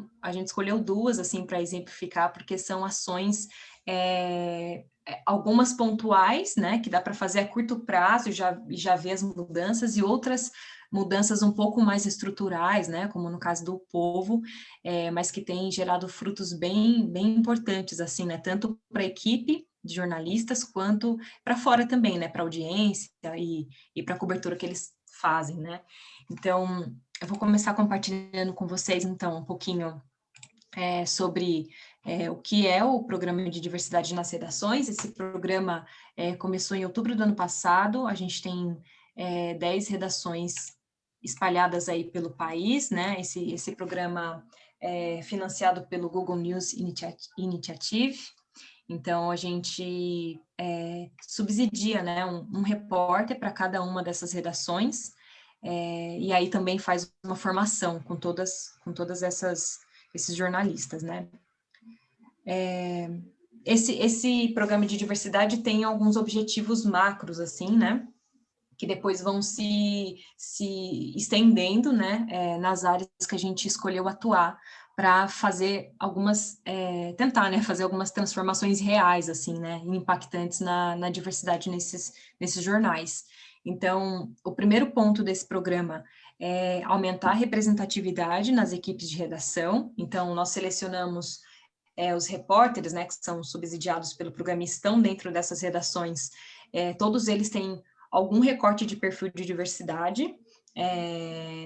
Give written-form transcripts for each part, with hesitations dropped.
Então, a gente escolheu duas, assim, para exemplificar, porque são ações, algumas pontuais, né, que dá para fazer a curto prazo e já ver as mudanças, e outras mudanças um pouco mais estruturais, né, como no caso do Povo, mas que têm gerado frutos bem importantes, assim, né, tanto para a equipe de jornalistas, quanto para fora também, né, para audiência e para a cobertura que eles fazem, né. Então, eu vou começar compartilhando com vocês, então, um pouquinho sobre o que é o Programa de Diversidade nas Redações. Esse programa começou em outubro do ano passado, a gente tem 10 redações espalhadas aí pelo país, né? Esse programa é financiado pelo Google News Initiative, então a gente subsidia, né, um repórter para cada uma dessas redações, e aí também faz uma formação com todas esses jornalistas, né? Esse programa de diversidade tem alguns objetivos macros, assim, né? Que depois vão se estendendo, né? Nas áreas que a gente escolheu atuar para fazer tentar, né? Fazer algumas transformações reais, assim, né? Impactantes na diversidade nesses jornais. Então, o primeiro ponto desse programa é aumentar a representatividade nas equipes de redação. Então, nós selecionamos os repórteres, né, que são subsidiados pelo programa, estão dentro dessas redações, todos eles têm algum recorte de perfil de diversidade,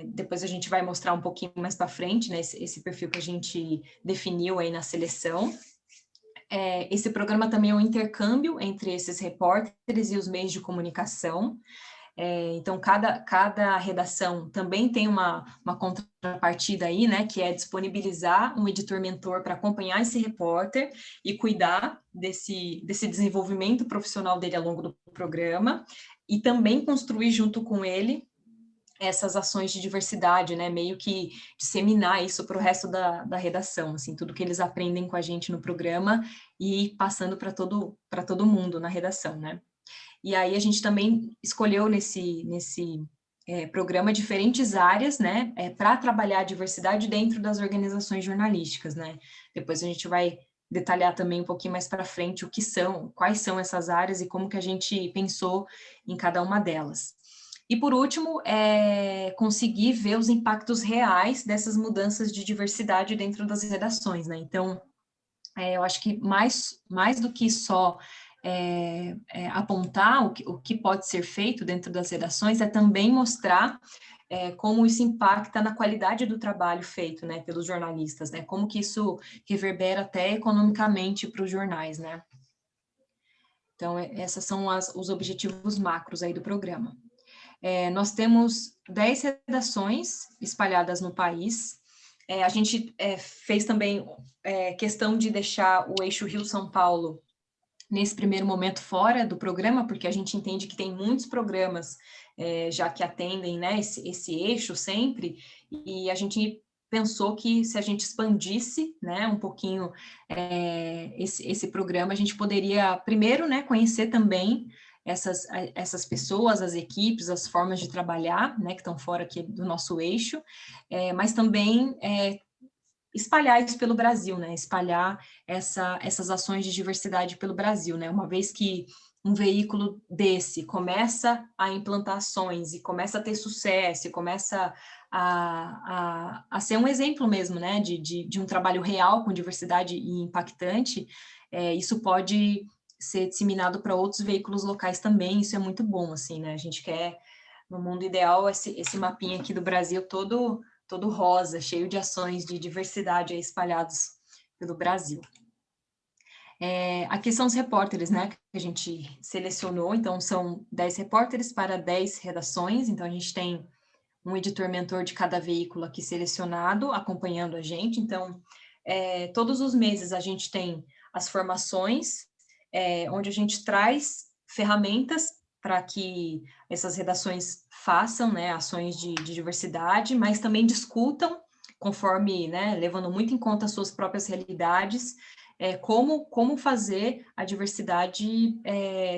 depois a gente vai mostrar um pouquinho mais para frente, né, esse perfil que a gente definiu aí na seleção. Esse programa também é um intercâmbio entre esses repórteres e os meios de comunicação. Então, cada redação também tem uma contrapartida aí, né, que é disponibilizar um editor-mentor para acompanhar esse repórter e cuidar desse desenvolvimento profissional dele ao longo do programa, e também construir junto com ele essas ações de diversidade, né, meio que disseminar isso para o resto da redação, assim, tudo que eles aprendem com a gente no programa e passando para todo mundo na redação, né. E aí a gente também escolheu nesse programa diferentes áreas, né, para trabalhar a diversidade dentro das organizações jornalísticas, né. Depois a gente vai detalhar também um pouquinho mais para frente quais são essas áreas e como que a gente pensou em cada uma delas. E por último, conseguir ver os impactos reais dessas mudanças de diversidade dentro das redações, né. Então, eu acho que mais do que só apontar o que pode ser feito dentro das redações, é também mostrar como isso impacta na qualidade do trabalho feito, né, pelos jornalistas, né, como que isso reverbera até economicamente para os jornais, né. Então, esses são os objetivos macros aí do programa. Nós temos 10 redações espalhadas no país. A gente fez também questão de deixar o eixo Rio-São Paulo nesse primeiro momento fora do programa, porque a gente entende que tem muitos programas já que atendem, né, esse eixo sempre, e a gente pensou que se a gente expandisse, né, um pouquinho esse programa, a gente poderia primeiro, né, conhecer também essas pessoas, as equipes, as formas de trabalhar, né, que estão fora aqui do nosso eixo, mas também espalhar isso pelo Brasil, né? Espalhar essas ações de diversidade pelo Brasil, né? Uma vez que um veículo desse começa a implantar ações e começa a ter sucesso, e começa a ser um exemplo mesmo, né? De um trabalho real com diversidade e impactante, isso pode ser disseminado para outros veículos locais também, isso é muito bom, assim, né? A gente quer, no mundo ideal, esse mapinha aqui do Brasil todo rosa, cheio de ações de diversidade aí espalhados pelo Brasil. Aqui são os repórteres, né, que a gente selecionou, então são 10 repórteres para 10 redações, então a gente tem um editor-mentor de cada veículo aqui selecionado, acompanhando a gente, então todos os meses a gente tem as formações, onde a gente traz ferramentas para que essas redações façam, né, ações de diversidade, mas também discutam conforme, né, levando muito em conta as suas próprias realidades, como fazer a diversidade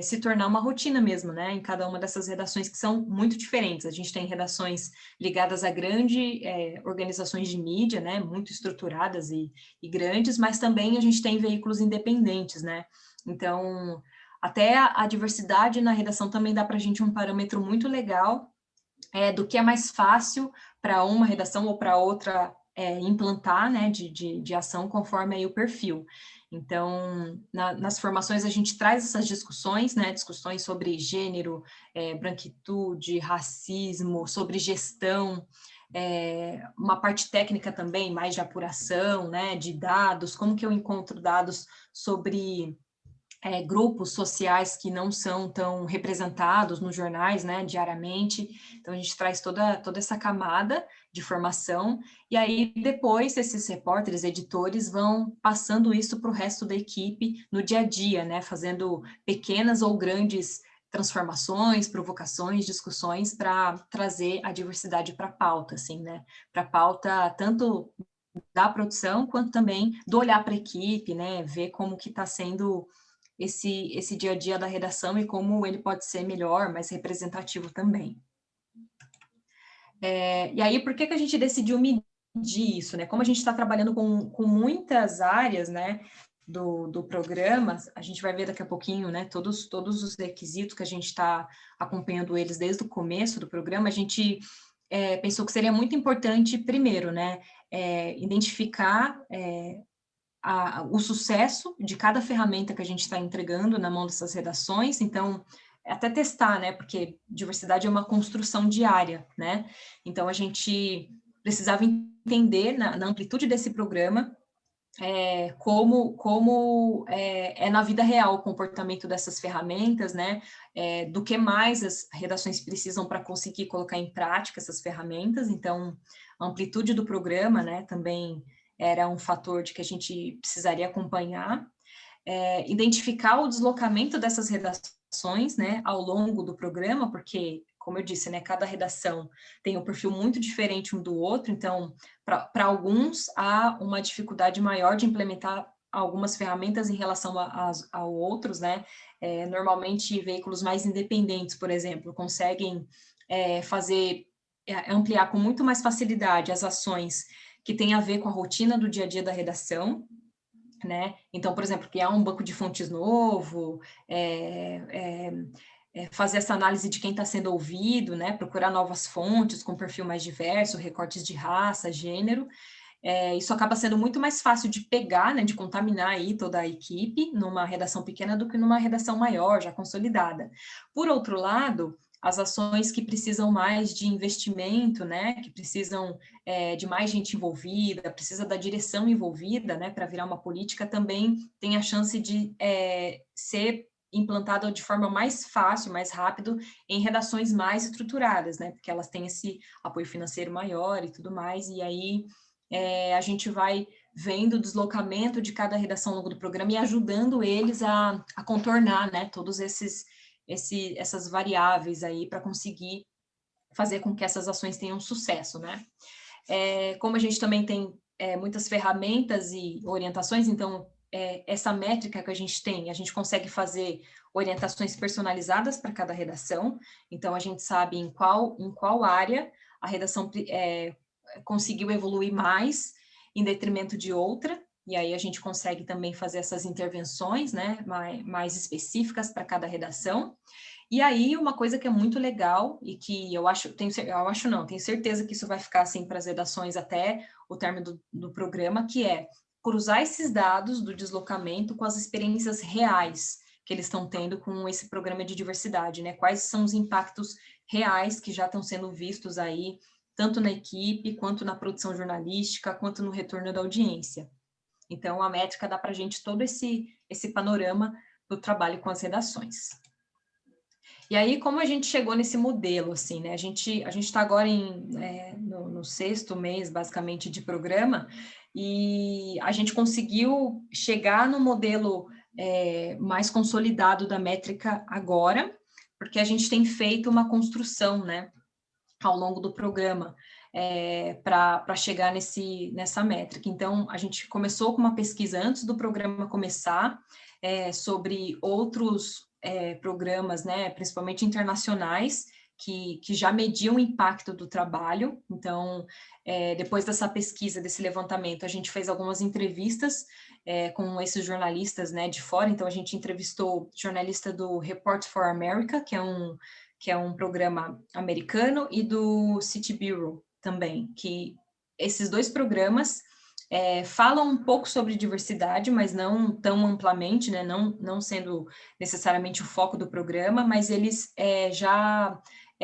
se tornar uma rotina mesmo, né, em cada uma dessas redações que são muito diferentes. A gente tem redações ligadas a grandes organizações de mídia, né, muito estruturadas e grandes, mas também a gente tem veículos independentes, né, então até a diversidade na redação também dá para a gente um parâmetro muito legal do que é mais fácil para uma redação ou para outra implantar, né, de ação conforme aí o perfil. Então, nas formações a gente traz essas discussões, né, discussões sobre gênero, branquitude, racismo, sobre gestão, uma parte técnica também, mais de apuração, né, de dados, como que eu encontro dados sobre grupos sociais que não são tão representados nos jornais, né, diariamente. Então, a gente traz toda essa camada de formação, e aí depois esses repórteres, editores, vão passando isso para o resto da equipe no dia a dia, né, fazendo pequenas ou grandes transformações, provocações, discussões para trazer a diversidade para a pauta, assim, né, para a pauta tanto da produção, quanto também do olhar para a equipe, né, ver como que está sendo esse dia a dia da redação e como ele pode ser melhor, mais representativo também. E aí, por que a gente decidiu medir isso, né? Como a gente está trabalhando com muitas áreas, né, do programa, a gente vai ver daqui a pouquinho, né, todos os requisitos que a gente está acompanhando eles desde o começo do programa, a gente pensou que seria muito importante, primeiro, né, identificar o sucesso de cada ferramenta que a gente está entregando na mão dessas redações, então, até testar, né, porque diversidade é uma construção diária, né, então a gente precisava entender na amplitude desse programa como é na vida real o comportamento dessas ferramentas, né, do que mais as redações precisam para conseguir colocar em prática essas ferramentas, então, a amplitude do programa, né, também era um fator de que a gente precisaria acompanhar, identificar o deslocamento dessas redações, né, ao longo do programa, porque, como eu disse, né, cada redação tem um perfil muito diferente um do outro, então, para alguns, há uma dificuldade maior de implementar algumas ferramentas em relação a outros, né, normalmente veículos mais independentes, por exemplo, conseguem ampliar com muito mais facilidade as ações que têm a ver com a rotina do dia a dia da redação, né? Então, por exemplo, criar um banco de fontes novo, fazer essa análise de quem está sendo ouvido, né? Procurar novas fontes com perfil mais diverso, recortes de raça, gênero. Isso acaba sendo muito mais fácil de pegar, né? De contaminar aí toda a equipe numa redação pequena do que numa redação maior, já consolidada. Por outro lado, as ações que precisam mais de investimento, né, que precisam de mais gente envolvida, precisa da direção envolvida, né, para virar uma política, também tem a chance de ser implantada de forma mais fácil, mais rápido, em redações mais estruturadas, né, porque elas têm esse apoio financeiro maior e tudo mais, e aí a gente vai vendo o deslocamento de cada redação ao longo do programa e ajudando eles a contornar, né, todos essas variáveis aí para conseguir fazer com que essas ações tenham sucesso, né? Como a gente também tem muitas ferramentas e orientações, então essa métrica que a gente consegue fazer orientações personalizadas para cada redação, então a gente sabe em qual área a redação conseguiu evoluir mais em detrimento de outra, e aí a gente consegue também fazer essas intervenções, né, mais específicas para cada redação. E aí, uma coisa que é muito legal, e que tenho certeza que isso vai ficar assim para as redações até o término do programa, que é cruzar esses dados do deslocamento com as experiências reais que eles estão tendo com esse programa de diversidade, né? Quais são os impactos reais que já estão sendo vistos aí, tanto na equipe, quanto na produção jornalística, quanto no retorno da audiência. Então, a métrica dá para a gente todo esse panorama do trabalho com as redações. E aí, como a gente chegou nesse modelo, assim, né? A gente está agora no 6º mês, basicamente, de programa, e a gente conseguiu chegar no modelo mais consolidado da métrica agora, porque a gente tem feito uma construção, né, ao longo do programa. para chegar nessa métrica. Então, a gente começou com uma pesquisa antes do programa começar, sobre outros programas, né, principalmente internacionais, que já mediam o impacto do trabalho. Então, depois dessa pesquisa, desse levantamento, a gente fez algumas entrevistas com esses jornalistas, né, de fora. Então, a gente entrevistou jornalista do Report for America, que é um programa americano, e do City Bureau também, que esses dois programas falam um pouco sobre diversidade, mas não tão amplamente, né, não sendo necessariamente o foco do programa, mas eles já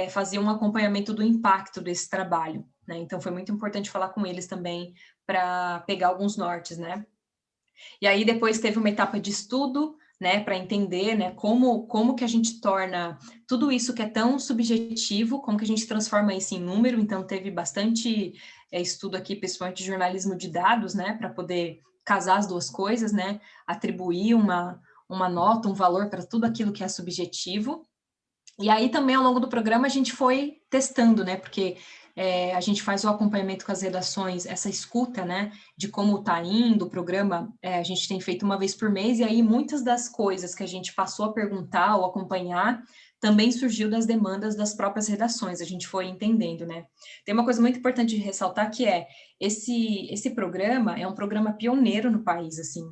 faziam um acompanhamento do impacto desse trabalho, né? Então, foi muito importante falar com eles também para pegar alguns nortes, né? E aí depois teve uma etapa de estudo, né, para entender, né, como que a gente torna tudo isso que é tão subjetivo, como que a gente transforma isso em número. Então teve bastante estudo aqui, principalmente de jornalismo de dados, né, para poder casar as duas coisas, né, atribuir uma nota, um valor para tudo aquilo que é subjetivo. E aí também ao longo do programa a gente foi testando, né, porque a gente faz o acompanhamento com as redações, essa escuta, né, de como está indo o programa, a gente tem feito uma vez por mês, e aí muitas das coisas que a gente passou a perguntar ou acompanhar também surgiu das demandas das próprias redações, a gente foi entendendo, né. Tem uma coisa muito importante de ressaltar que esse programa é um programa pioneiro no país, assim,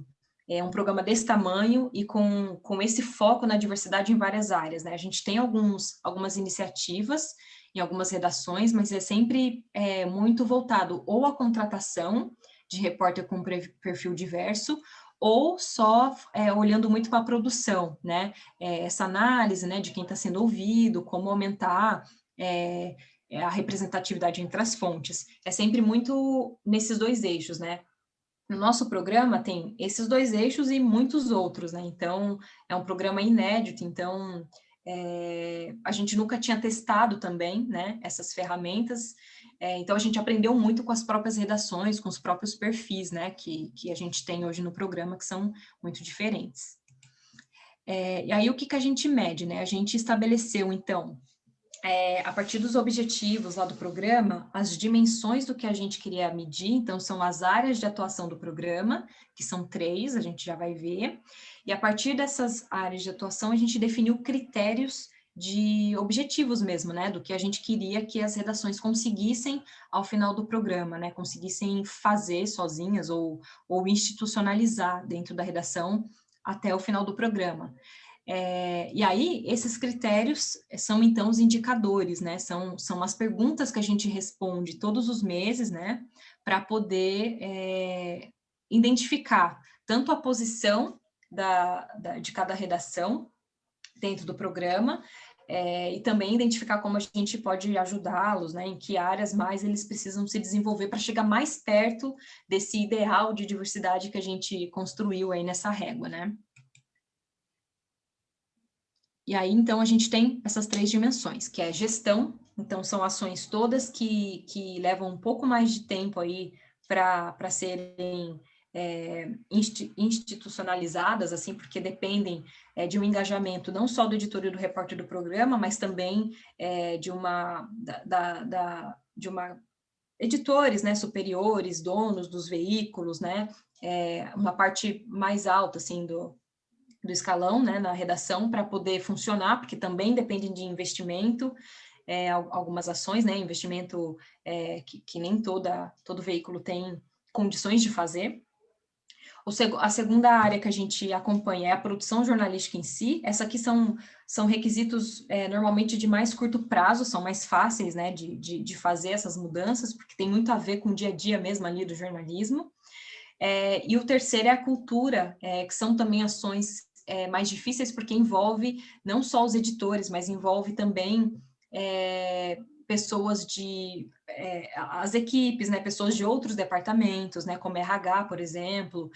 é um programa desse tamanho e com esse foco na diversidade em várias áreas, né? A gente tem algumas iniciativas em algumas redações, mas é sempre muito voltado ou à contratação de repórter com perfil diverso, ou só olhando muito para a produção, né? Essa análise, né, de quem está sendo ouvido, como aumentar a representatividade entre as fontes. É sempre muito nesses dois eixos, né? No nosso programa tem esses dois eixos e muitos outros, né? Então, é um programa inédito, então a gente nunca tinha testado também, né, essas ferramentas, então a gente aprendeu muito com as próprias redações, com os próprios perfis, né, que a gente tem hoje no programa, que são muito diferentes. E aí, o que a gente mede, né? A gente estabeleceu, então, a partir dos objetivos lá do programa, as dimensões do que a gente queria medir, então são as áreas de atuação do programa, que são 3, a gente já vai ver, e a partir dessas áreas de atuação a gente definiu critérios de objetivos mesmo, né, do que a gente queria que as redações conseguissem ao final do programa, né, conseguissem fazer sozinhas ou institucionalizar dentro da redação até o final do programa. E aí, esses critérios são, então, os indicadores, né? São as perguntas que a gente responde todos os meses, né? Para poder identificar tanto a posição de cada redação dentro do programa, e também identificar como a gente pode ajudá-los, né? Em que áreas mais eles precisam se desenvolver para chegar mais perto desse ideal de diversidade que a gente construiu aí nessa régua, né? E aí, então, a gente tem essas 3 dimensões, que é gestão, então são ações todas que levam um pouco mais de tempo aí para serem institucionalizadas, assim, porque dependem de um engajamento não só do editor e do repórter do programa, mas também de uma editores, né, superiores, donos dos veículos, né, uma parte mais alta, assim, do escalão, né, na redação, para poder funcionar, porque também dependem de investimento, algumas ações, né, investimento que nem todo veículo tem condições de fazer. A segunda área que a gente acompanha é a produção jornalística em si. Essa aqui são requisitos normalmente de mais curto prazo, são mais fáceis, né, de fazer essas mudanças, porque tem muito a ver com o dia a dia mesmo ali do jornalismo. E o terceiro é a cultura, que são também ações mais difíceis, porque envolve não só os editores, mas envolve também pessoas as equipes, né, pessoas de outros departamentos, né, como RH, por exemplo,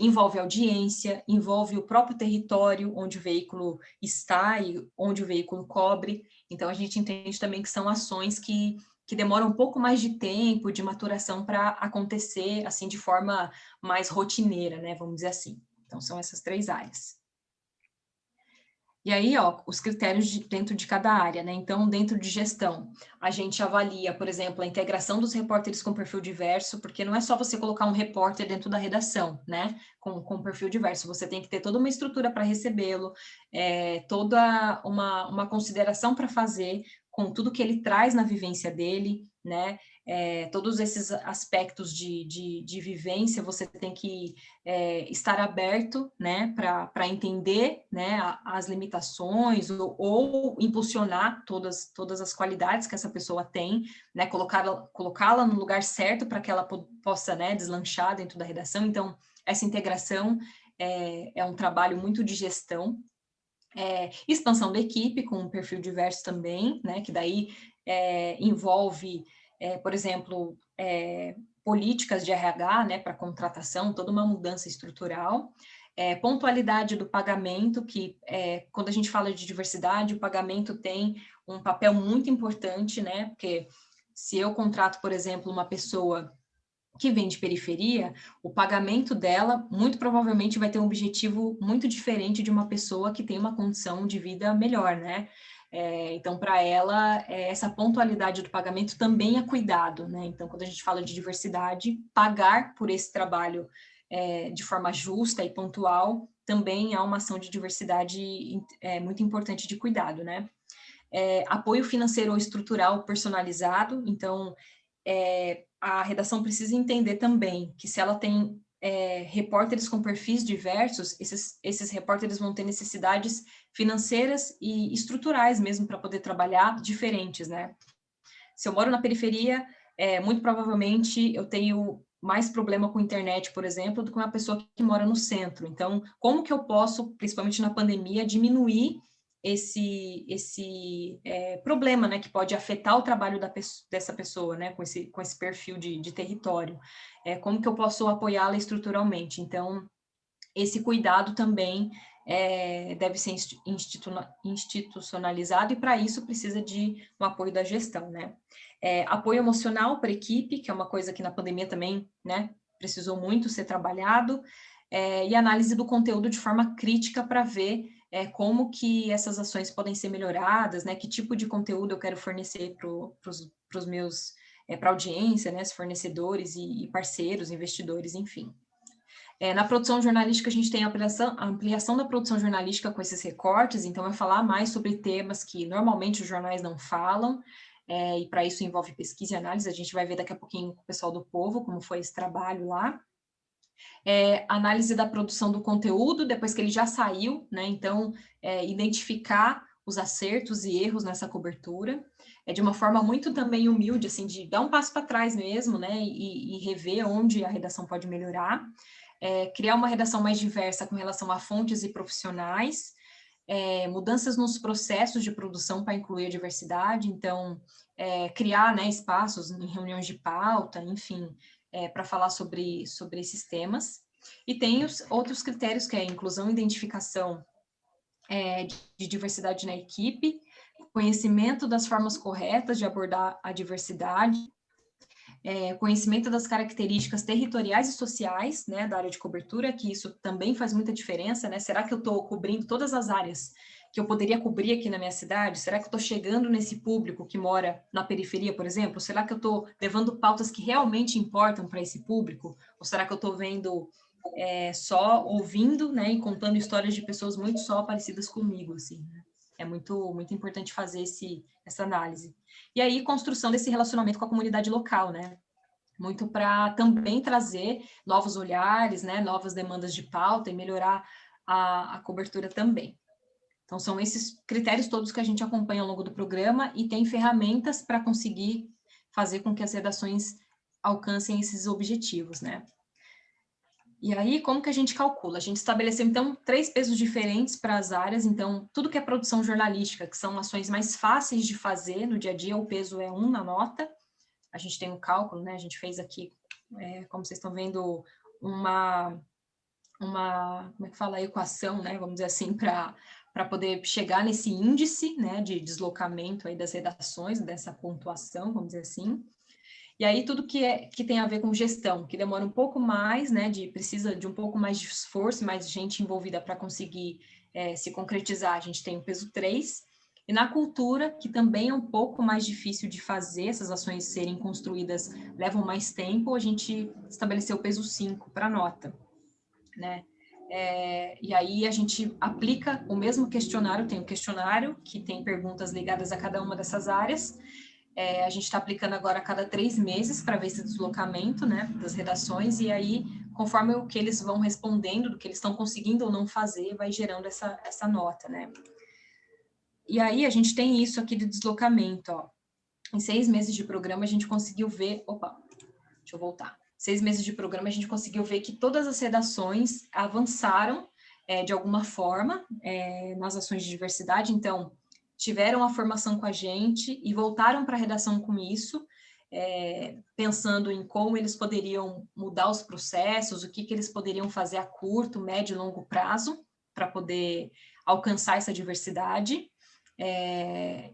envolve audiência, envolve o próprio território onde o veículo está e onde o veículo cobre. Então, a gente entende também que são ações que demora um pouco mais de tempo, de maturação para acontecer, assim, de forma mais rotineira, né, vamos dizer assim. Então, são essas 3 áreas. E aí, ó, os critérios dentro de cada área, né? Então, dentro de gestão, a gente avalia, por exemplo, a integração dos repórteres com perfil diverso, porque não é só você colocar um repórter dentro da redação, né? Com perfil diverso, você tem que ter toda uma estrutura para recebê-lo, toda uma consideração para fazer com tudo que ele traz na vivência dele, né? Todos esses aspectos de vivência, você tem que estar aberto, né, para entender, né, as limitações ou impulsionar todas as qualidades que essa pessoa tem, né, colocá-la no lugar certo para que ela possa, né, deslanchar dentro da redação. Então, essa integração é um trabalho muito de gestão. Expansão da equipe com um perfil diverso também, né, que daí envolve, por exemplo, políticas de RH, né, para contratação, toda uma mudança estrutural. Pontualidade do pagamento, que quando a gente fala de diversidade, o pagamento tem um papel muito importante, né, porque se eu contrato, por exemplo, uma pessoa que vem de periferia, o pagamento dela muito provavelmente vai ter um objetivo muito diferente de uma pessoa que tem uma condição de vida melhor, né? Então, para ela, essa pontualidade do pagamento também é cuidado, né? Então, quando a gente fala de diversidade, pagar por esse trabalho de forma justa e pontual também é uma ação de diversidade muito importante de cuidado, né? Apoio financeiro ou estrutural personalizado, então, a redação precisa entender também que se ela tem repórteres com perfis diversos, esses repórteres vão ter necessidades financeiras e estruturais mesmo para poder trabalhar diferentes, né? Se eu moro na periferia, muito provavelmente eu tenho mais problema com internet, por exemplo, do que uma pessoa que mora no centro. Então, como que eu posso, principalmente na pandemia, diminuir esse problema, né, que pode afetar o trabalho dessa pessoa, né, com esse perfil de território? Como que eu posso apoiá-la estruturalmente? Então, esse cuidado também deve ser institucionalizado, e para isso precisa de um apoio da gestão, né? Apoio emocional para a equipe, que é uma coisa que na pandemia também, né, precisou muito ser trabalhado, e análise do conteúdo de forma crítica para ver como que essas ações podem ser melhoradas, né? Que tipo de conteúdo eu quero fornecer para os meus, para a audiência, né? Os fornecedores e parceiros, investidores, enfim. Na produção jornalística, a gente tem a ampliação da produção jornalística com esses recortes, então é falar mais sobre temas que normalmente os jornais não falam, e para isso envolve pesquisa e análise. A gente vai ver daqui a pouquinho com o pessoal do Povo como foi esse trabalho lá. Análise da produção do conteúdo, depois que ele já saiu, né? Então, identificar os acertos e erros nessa cobertura, de uma forma muito também humilde, assim, de dar um passo para trás mesmo, né? E rever onde a redação pode melhorar. Criar uma redação mais diversa com relação a fontes e profissionais, mudanças nos processos de produção para incluir a diversidade, então, criar, né, espaços em reuniões de pauta, enfim, para falar sobre esses temas. E tem os outros critérios, que é a inclusão e identificação de diversidade na equipe, conhecimento das formas corretas de abordar a diversidade, conhecimento das características territoriais e sociais, né, da área de cobertura, que isso também faz muita diferença, né? Será que eu estou cobrindo todas as áreas que eu poderia cobrir aqui na minha cidade? Será que eu estou chegando nesse público que mora na periferia, por exemplo? Será que eu estou levando pautas que realmente importam para esse público? Ou será que eu estou vendo só ouvindo, né, e contando histórias de pessoas muito só parecidas comigo, assim, né? É muito, muito importante fazer essa análise. E aí, construção desse relacionamento com a comunidade local, né? Muito para também trazer novos olhares, né? Novas demandas de pauta e melhorar a cobertura também. Então, são esses critérios todos que a gente acompanha ao longo do programa e tem ferramentas para conseguir fazer com que as redações alcancem esses objetivos, né? E aí, como que a gente calcula? A gente estabeleceu, então, 3 pesos diferentes para as áreas. Então, tudo que é produção jornalística, que são ações mais fáceis de fazer no dia a dia, o peso é 1 na nota. A gente tem um cálculo, né? A gente fez aqui, como vocês estão vendo, uma como é que fala, equação, né? Vamos dizer assim, para poder chegar nesse índice, né, de deslocamento aí das redações, dessa pontuação, vamos dizer assim. E aí tudo que tem a ver com gestão, que demora um pouco mais, né, precisa de um pouco mais de esforço, mais gente envolvida para conseguir se concretizar, a gente tem o peso 3. E na cultura, que também é um pouco mais difícil de fazer, essas ações serem construídas levam mais tempo, a gente estabeleceu o peso 5 para nota, né? E aí a gente aplica o mesmo questionário, tem um questionário que tem perguntas ligadas a cada uma dessas áreas. A gente está aplicando agora a cada 3 meses para ver esse deslocamento, né, das redações, e aí, conforme o que eles vão respondendo, do que eles estão conseguindo ou não fazer, vai gerando essa nota, né. E aí a gente tem isso aqui de deslocamento, ó. Em 6 meses de programa a gente conseguiu ver, deixa eu voltar. 6 meses de programa, a gente conseguiu ver que todas as redações avançaram de alguma forma nas ações de diversidade. Então, tiveram a formação com a gente e voltaram para a redação com isso, pensando em como eles poderiam mudar os processos, o que eles poderiam fazer a curto, médio e longo prazo para poder alcançar essa diversidade.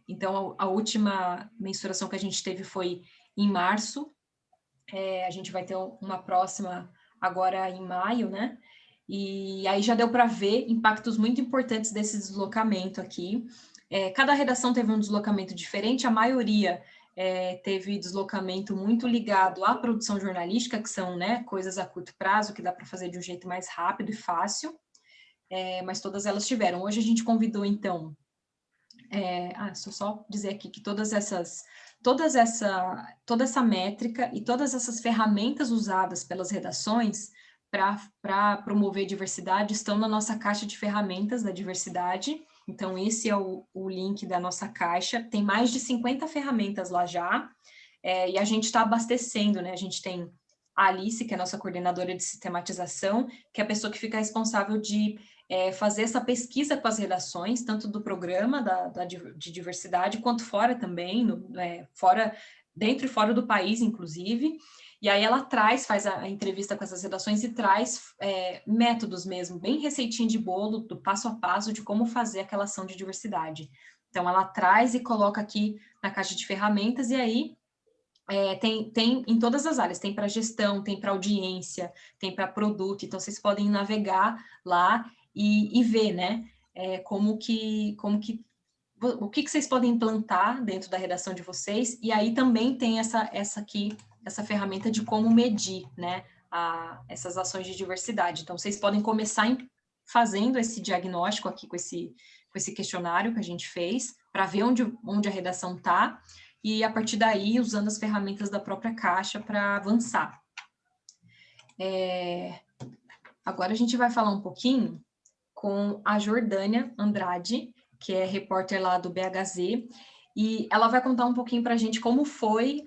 Então, a última mensuração que a gente teve foi em março. A gente vai ter uma próxima agora em maio, né? E aí já deu para ver impactos muito importantes desse deslocamento aqui. Cada redação teve um deslocamento diferente, a maioria teve deslocamento muito ligado à produção jornalística, que são, né, coisas a curto prazo, que dá para fazer de um jeito mais rápido e fácil, mas todas elas tiveram. Hoje a gente convidou, então, deixa eu só dizer aqui que toda essa métrica e todas essas ferramentas usadas pelas redações para promover diversidade estão na nossa caixa de ferramentas da diversidade. Então, esse é o link da nossa caixa. Tem mais de 50 ferramentas lá já, e a gente está abastecendo, né? A gente tem a Alice, que é a nossa coordenadora de sistematização, que é a pessoa que fica responsável de fazer essa pesquisa com as redações, tanto do programa de diversidade, quanto fora também, dentro e fora do país, inclusive. E aí ela faz a entrevista com essas redações e traz métodos mesmo, bem receitinho de bolo, do passo a passo de como fazer aquela ação de diversidade. Então, ela traz e coloca aqui na caixa de ferramentas, e aí tem em todas as áreas, tem para gestão, tem para audiência, tem para produto, então vocês podem navegar lá e ver, né, o que vocês podem implantar dentro da redação de vocês, e aí também tem essa ferramenta de como medir, né, essas ações de diversidade. Então, vocês podem começar fazendo esse diagnóstico aqui com esse questionário que a gente fez, para ver onde a redação está, e a partir daí usando as ferramentas da própria caixa para avançar. Agora a gente vai falar um pouquinho com a Jordânia Andrade, que é repórter lá do BHZ, e ela vai contar um pouquinho para a gente como foi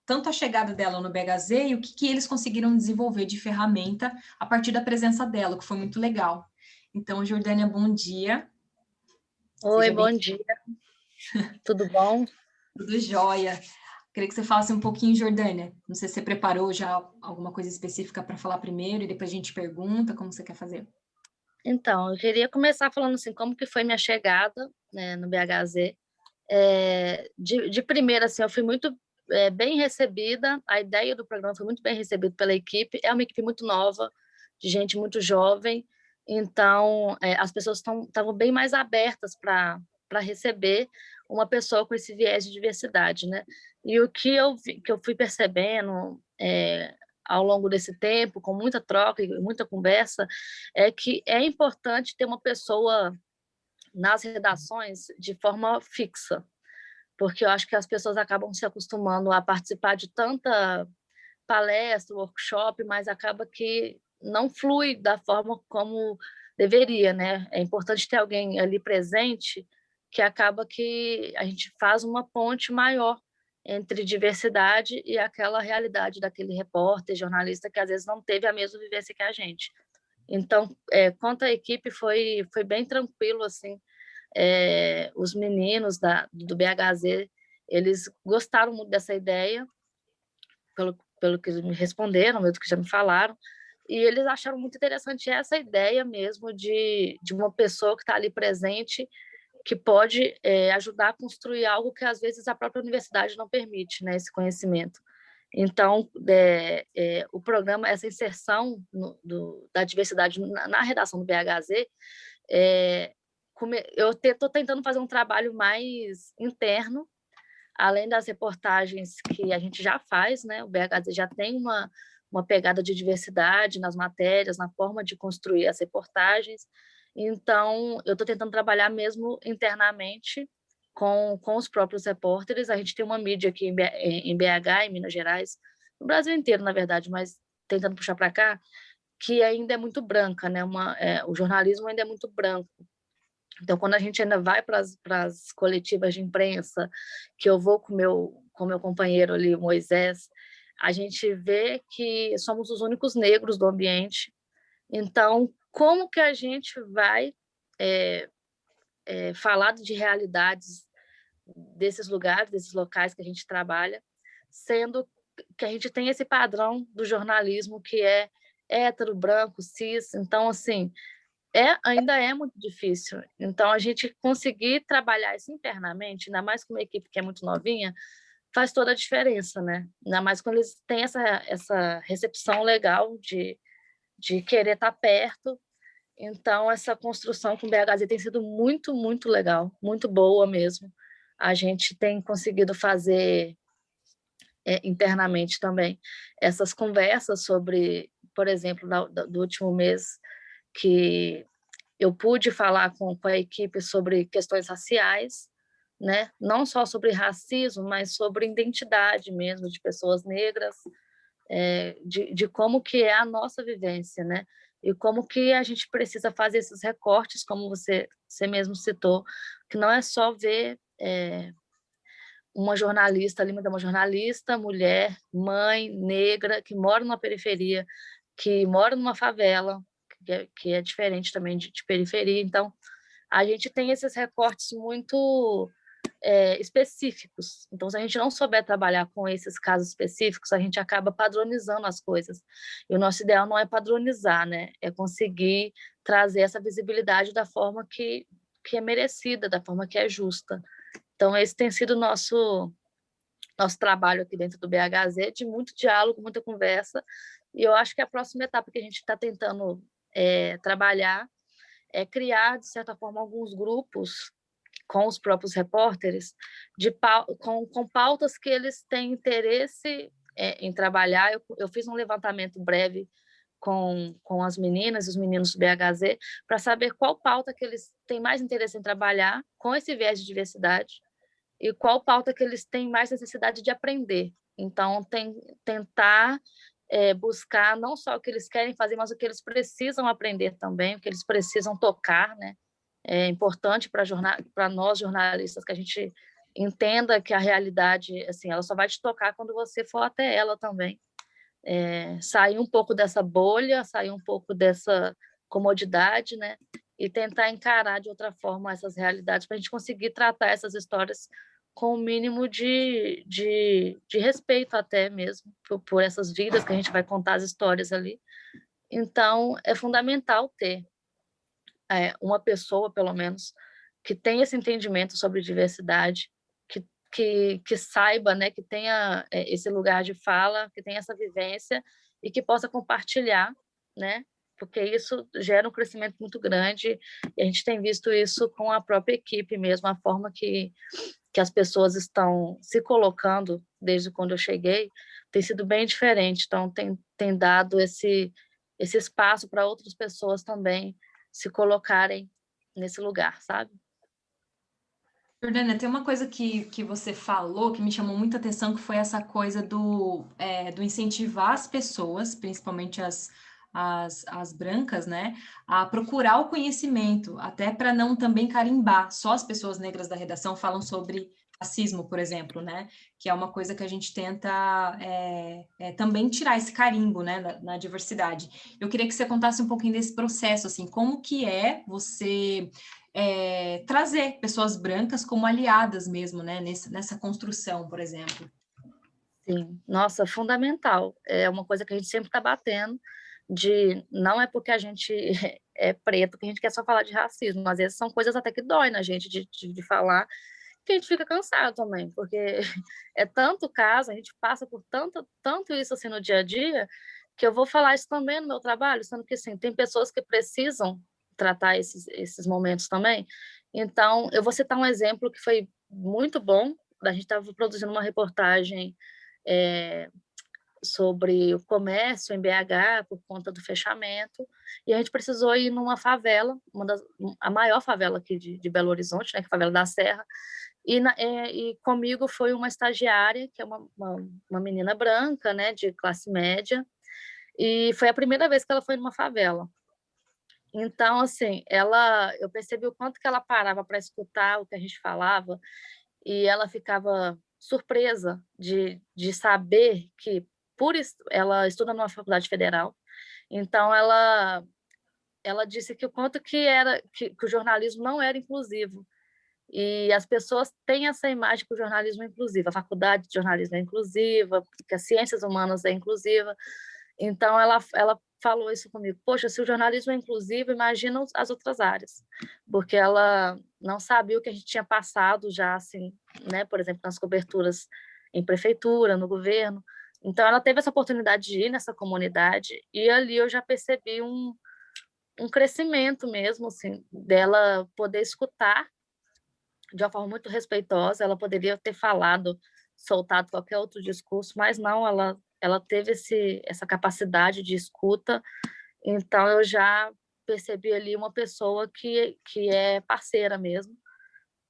tanto a chegada dela no BHZ e o que eles conseguiram desenvolver de ferramenta a partir da presença dela, que foi muito legal. Então, Jordânia, bom dia. Oi, bom dia. Tudo bom? Tudo jóia. Queria que você falasse um pouquinho, Jordânia. Não sei se você preparou já alguma coisa específica para falar primeiro e depois a gente pergunta como você quer fazer. Então, eu queria começar falando assim, como que foi minha chegada, né, no BHZ. De primeira, assim, eu fui muito bem recebida, a ideia do programa foi muito bem recebida pela equipe, é uma equipe muito nova, de gente muito jovem, então as pessoas estavam bem mais abertas para receber uma pessoa com esse viés de diversidade, né? E o que eu fui percebendo ao longo desse tempo, com muita troca e muita conversa, é que é importante ter uma pessoa nas redações de forma fixa, porque eu acho que as pessoas acabam se acostumando a participar de tanta palestra, workshop, mas acaba que não flui da forma como deveria, né? É importante ter alguém ali presente, que acaba que a gente faz uma ponte maior entre diversidade e aquela realidade daquele repórter, jornalista que às vezes não teve a mesma vivência que a gente. Então, quanto à equipe, foi bem tranquilo, assim. Os meninos do BHZ, eles gostaram muito dessa ideia, pelo que me responderam, pelo que já me falaram, e eles acharam muito interessante essa ideia mesmo de uma pessoa que está ali presente, que pode ajudar a construir algo que, às vezes, a própria universidade não permite, né, esse conhecimento. Então, o programa, essa inserção da diversidade na redação do BHZ, eu estou tentando fazer um trabalho mais interno, além das reportagens que a gente já faz, né? O BHZ já tem uma pegada de diversidade nas matérias, na forma de construir as reportagens. Então, eu estou tentando trabalhar mesmo internamente com os próprios repórteres. A gente tem uma mídia aqui em BH, em Minas Gerais, no Brasil inteiro, na verdade, mas tentando puxar para cá, que ainda é muito branca, né? O jornalismo ainda é muito branco. Então, quando a gente ainda vai para as coletivas de imprensa, que eu vou com meu companheiro ali, o Moisés, a gente vê que somos os únicos negros do ambiente. Então, como que a gente vai falar de realidades desses lugares, desses locais que a gente trabalha, sendo que a gente tem esse padrão do jornalismo que é hétero, branco, cis. Então, assim, ainda é muito difícil. Então, a gente conseguir trabalhar isso internamente, ainda mais com uma equipe que é muito novinha, faz toda a diferença, né? Ainda mais quando eles têm essa recepção legal de querer estar perto. Então, essa construção com o BHZ tem sido muito, muito legal, muito boa mesmo. A gente tem conseguido fazer internamente também essas conversas sobre, por exemplo, do último mês, que eu pude falar com a equipe sobre questões raciais, né? Não só sobre racismo, mas sobre identidade mesmo de pessoas negras, de como que é a nossa vivência, né? E como que a gente precisa fazer esses recortes, como você mesmo citou, que não é só ver uma jornalista ali, mas é uma jornalista, mulher, mãe, negra, que mora numa periferia, que mora numa favela, que é diferente também de periferia. Então, a gente tem esses recortes muito específicos. Então, se a gente não souber trabalhar com esses casos específicos, a gente acaba padronizando as coisas. E o nosso ideal não é padronizar, né? É conseguir trazer essa visibilidade da forma que é merecida, da forma que é justa. Então, esse tem sido o nosso trabalho aqui dentro do BHZ, de muito diálogo, muita conversa. E eu acho que a próxima etapa que a gente está tentando trabalhar é criar, de certa forma, alguns grupos com os próprios repórteres, com pautas que eles têm interesse em trabalhar. Eu fiz um levantamento breve com as meninas e os meninos do BHZ para saber qual pauta que eles têm mais interesse em trabalhar com esse viés de diversidade e qual pauta que eles têm mais necessidade de aprender. Então, tentar buscar não só o que eles querem fazer, mas o que eles precisam aprender também, o que eles precisam tocar, né? É importante para nós jornalistas que a gente entenda que a realidade, assim, ela só vai te tocar quando você for até ela também. Sair um pouco dessa bolha, sair um pouco dessa comodidade, né? E tentar encarar de outra forma essas realidades para a gente conseguir tratar essas histórias com o mínimo de respeito até mesmo por essas vidas que a gente vai contar as histórias ali. Então, é fundamental ter uma pessoa, pelo menos, que tenha esse entendimento sobre diversidade, que saiba, né, que tenha esse lugar de fala, que tenha essa vivência e que possa compartilhar, né, porque isso gera um crescimento muito grande e a gente tem visto isso com a própria equipe mesmo, a forma que as pessoas estão se colocando desde quando eu cheguei tem sido bem diferente, então tem dado esse espaço para outras pessoas também se colocarem nesse lugar, sabe? Jordana, tem uma coisa que você falou que me chamou muita atenção, que foi essa coisa do incentivar as pessoas, principalmente as brancas, né, a procurar o conhecimento, até para não também carimbar. Só as pessoas negras da redação falam sobre racismo, por exemplo, né, que é uma coisa que a gente tenta também tirar esse carimbo, né, na diversidade. Eu queria que você contasse um pouquinho desse processo, assim, como que é você trazer pessoas brancas como aliadas mesmo, né, nessa construção, por exemplo. Sim, nossa, fundamental. É uma coisa que a gente sempre está batendo, não é porque a gente preto, que a gente quer só falar de racismo. Às vezes são coisas até que dói na gente de falar, que a gente fica cansado também, porque é tanto caso, a gente passa por tanto isso assim no dia a dia, que eu vou falar isso também no meu trabalho, sendo que assim, tem pessoas que precisam tratar esses momentos também. Então, eu vou citar um exemplo que foi muito bom. A gente estava produzindo uma reportagem sobre o comércio em BH por conta do fechamento, e a gente precisou ir numa favela, a maior favela aqui de Belo Horizonte, né, que é a favela da Serra, e comigo foi uma estagiária, que é uma menina branca, né, de classe média, e foi a primeira vez que ela foi numa favela. Então, assim, eu percebi o quanto que ela parava para escutar o que a gente falava, e ela ficava surpresa de saber que, ela estuda numa faculdade federal, então ela disse que o quanto que o jornalismo não era inclusivo, e as pessoas têm essa imagem que o jornalismo é inclusivo, a faculdade de jornalismo é inclusiva, que as ciências humanas é inclusiva. Então, ela falou isso comigo. Poxa, se o jornalismo é inclusivo, imagina as outras áreas. Porque ela não sabia o que a gente tinha passado já, assim, né? Por exemplo, nas coberturas em prefeitura, no governo. Então, ela teve essa oportunidade de ir nessa comunidade e ali eu já percebi um crescimento mesmo, assim, dela poder escutar de uma forma muito respeitosa. Ela poderia ter falado, soltado qualquer outro discurso, mas não, ela teve essa capacidade de escuta. Então eu já percebi ali uma pessoa que é parceira mesmo.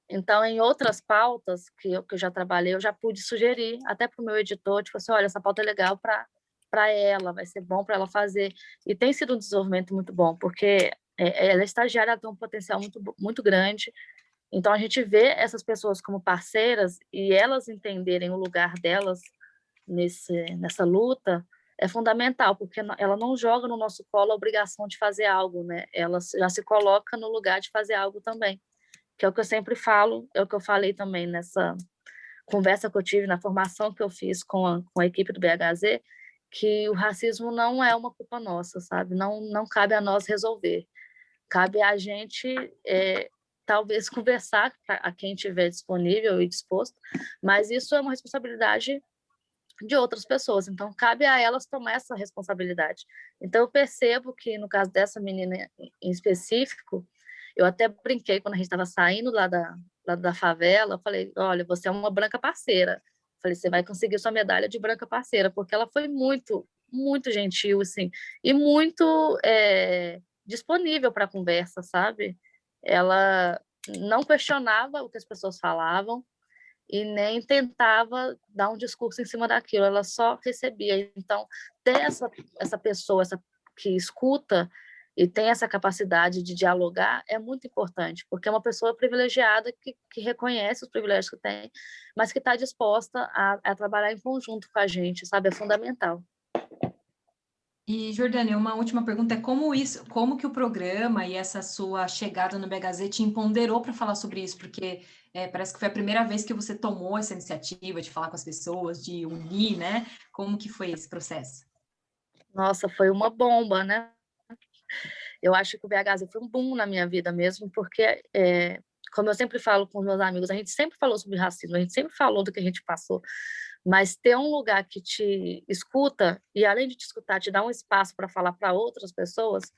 Então, em outras pautas que eu já trabalhei, eu já pude sugerir até para o meu editor, tipo assim, olha, essa pauta é legal para ela, vai ser bom para ela fazer. E tem sido um desenvolvimento muito bom, porque ela é estagiária, ela tem um potencial muito grande. Então, a gente vê essas pessoas como parceiras e elas entenderem o lugar delas nessa luta é fundamental, porque ela não joga no nosso colo a obrigação de fazer algo, né? Ela já se coloca no lugar de fazer algo também, que é o que eu sempre falo, é o que eu falei também nessa conversa que eu tive, na formação que eu fiz com a equipe do BHZ, que o racismo não é uma culpa nossa, sabe? Não cabe a nós resolver. Cabe a gente, talvez, conversar a quem estiver disponível e disposto, mas isso é uma responsabilidade de outras pessoas, então cabe a elas tomar essa responsabilidade. Então eu percebo que no caso dessa menina em específico, eu até brinquei quando a gente estava saindo lá da favela, eu falei, olha, você é uma branca parceira. Eu falei, você vai conseguir sua medalha de branca parceira, porque ela foi muito gentil, assim, e muito disponível para a conversa, sabe? Ela não questionava o que as pessoas falavam, e nem tentava dar um discurso em cima daquilo, ela só recebia. Então, ter essa pessoa que escuta e tem essa capacidade de dialogar é muito importante, porque é uma pessoa privilegiada que reconhece os privilégios que tem, mas que está disposta a trabalhar em conjunto com a gente, sabe? É fundamental. E, Jordânia, uma última pergunta é como que o programa e essa sua chegada no BHZ te empoderou para falar sobre isso? Porque parece que foi a primeira vez que você tomou essa iniciativa de falar com as pessoas, de unir, né? Como que foi esse processo? Nossa, foi uma bomba, né? Eu acho que o BHZ foi um boom na minha vida mesmo, porque, como eu sempre falo com os meus amigos, a gente sempre falou sobre racismo, a gente sempre falou do que a gente passou, mas ter um lugar que te escuta e, além de te escutar, te dá um espaço para falar para outras pessoas,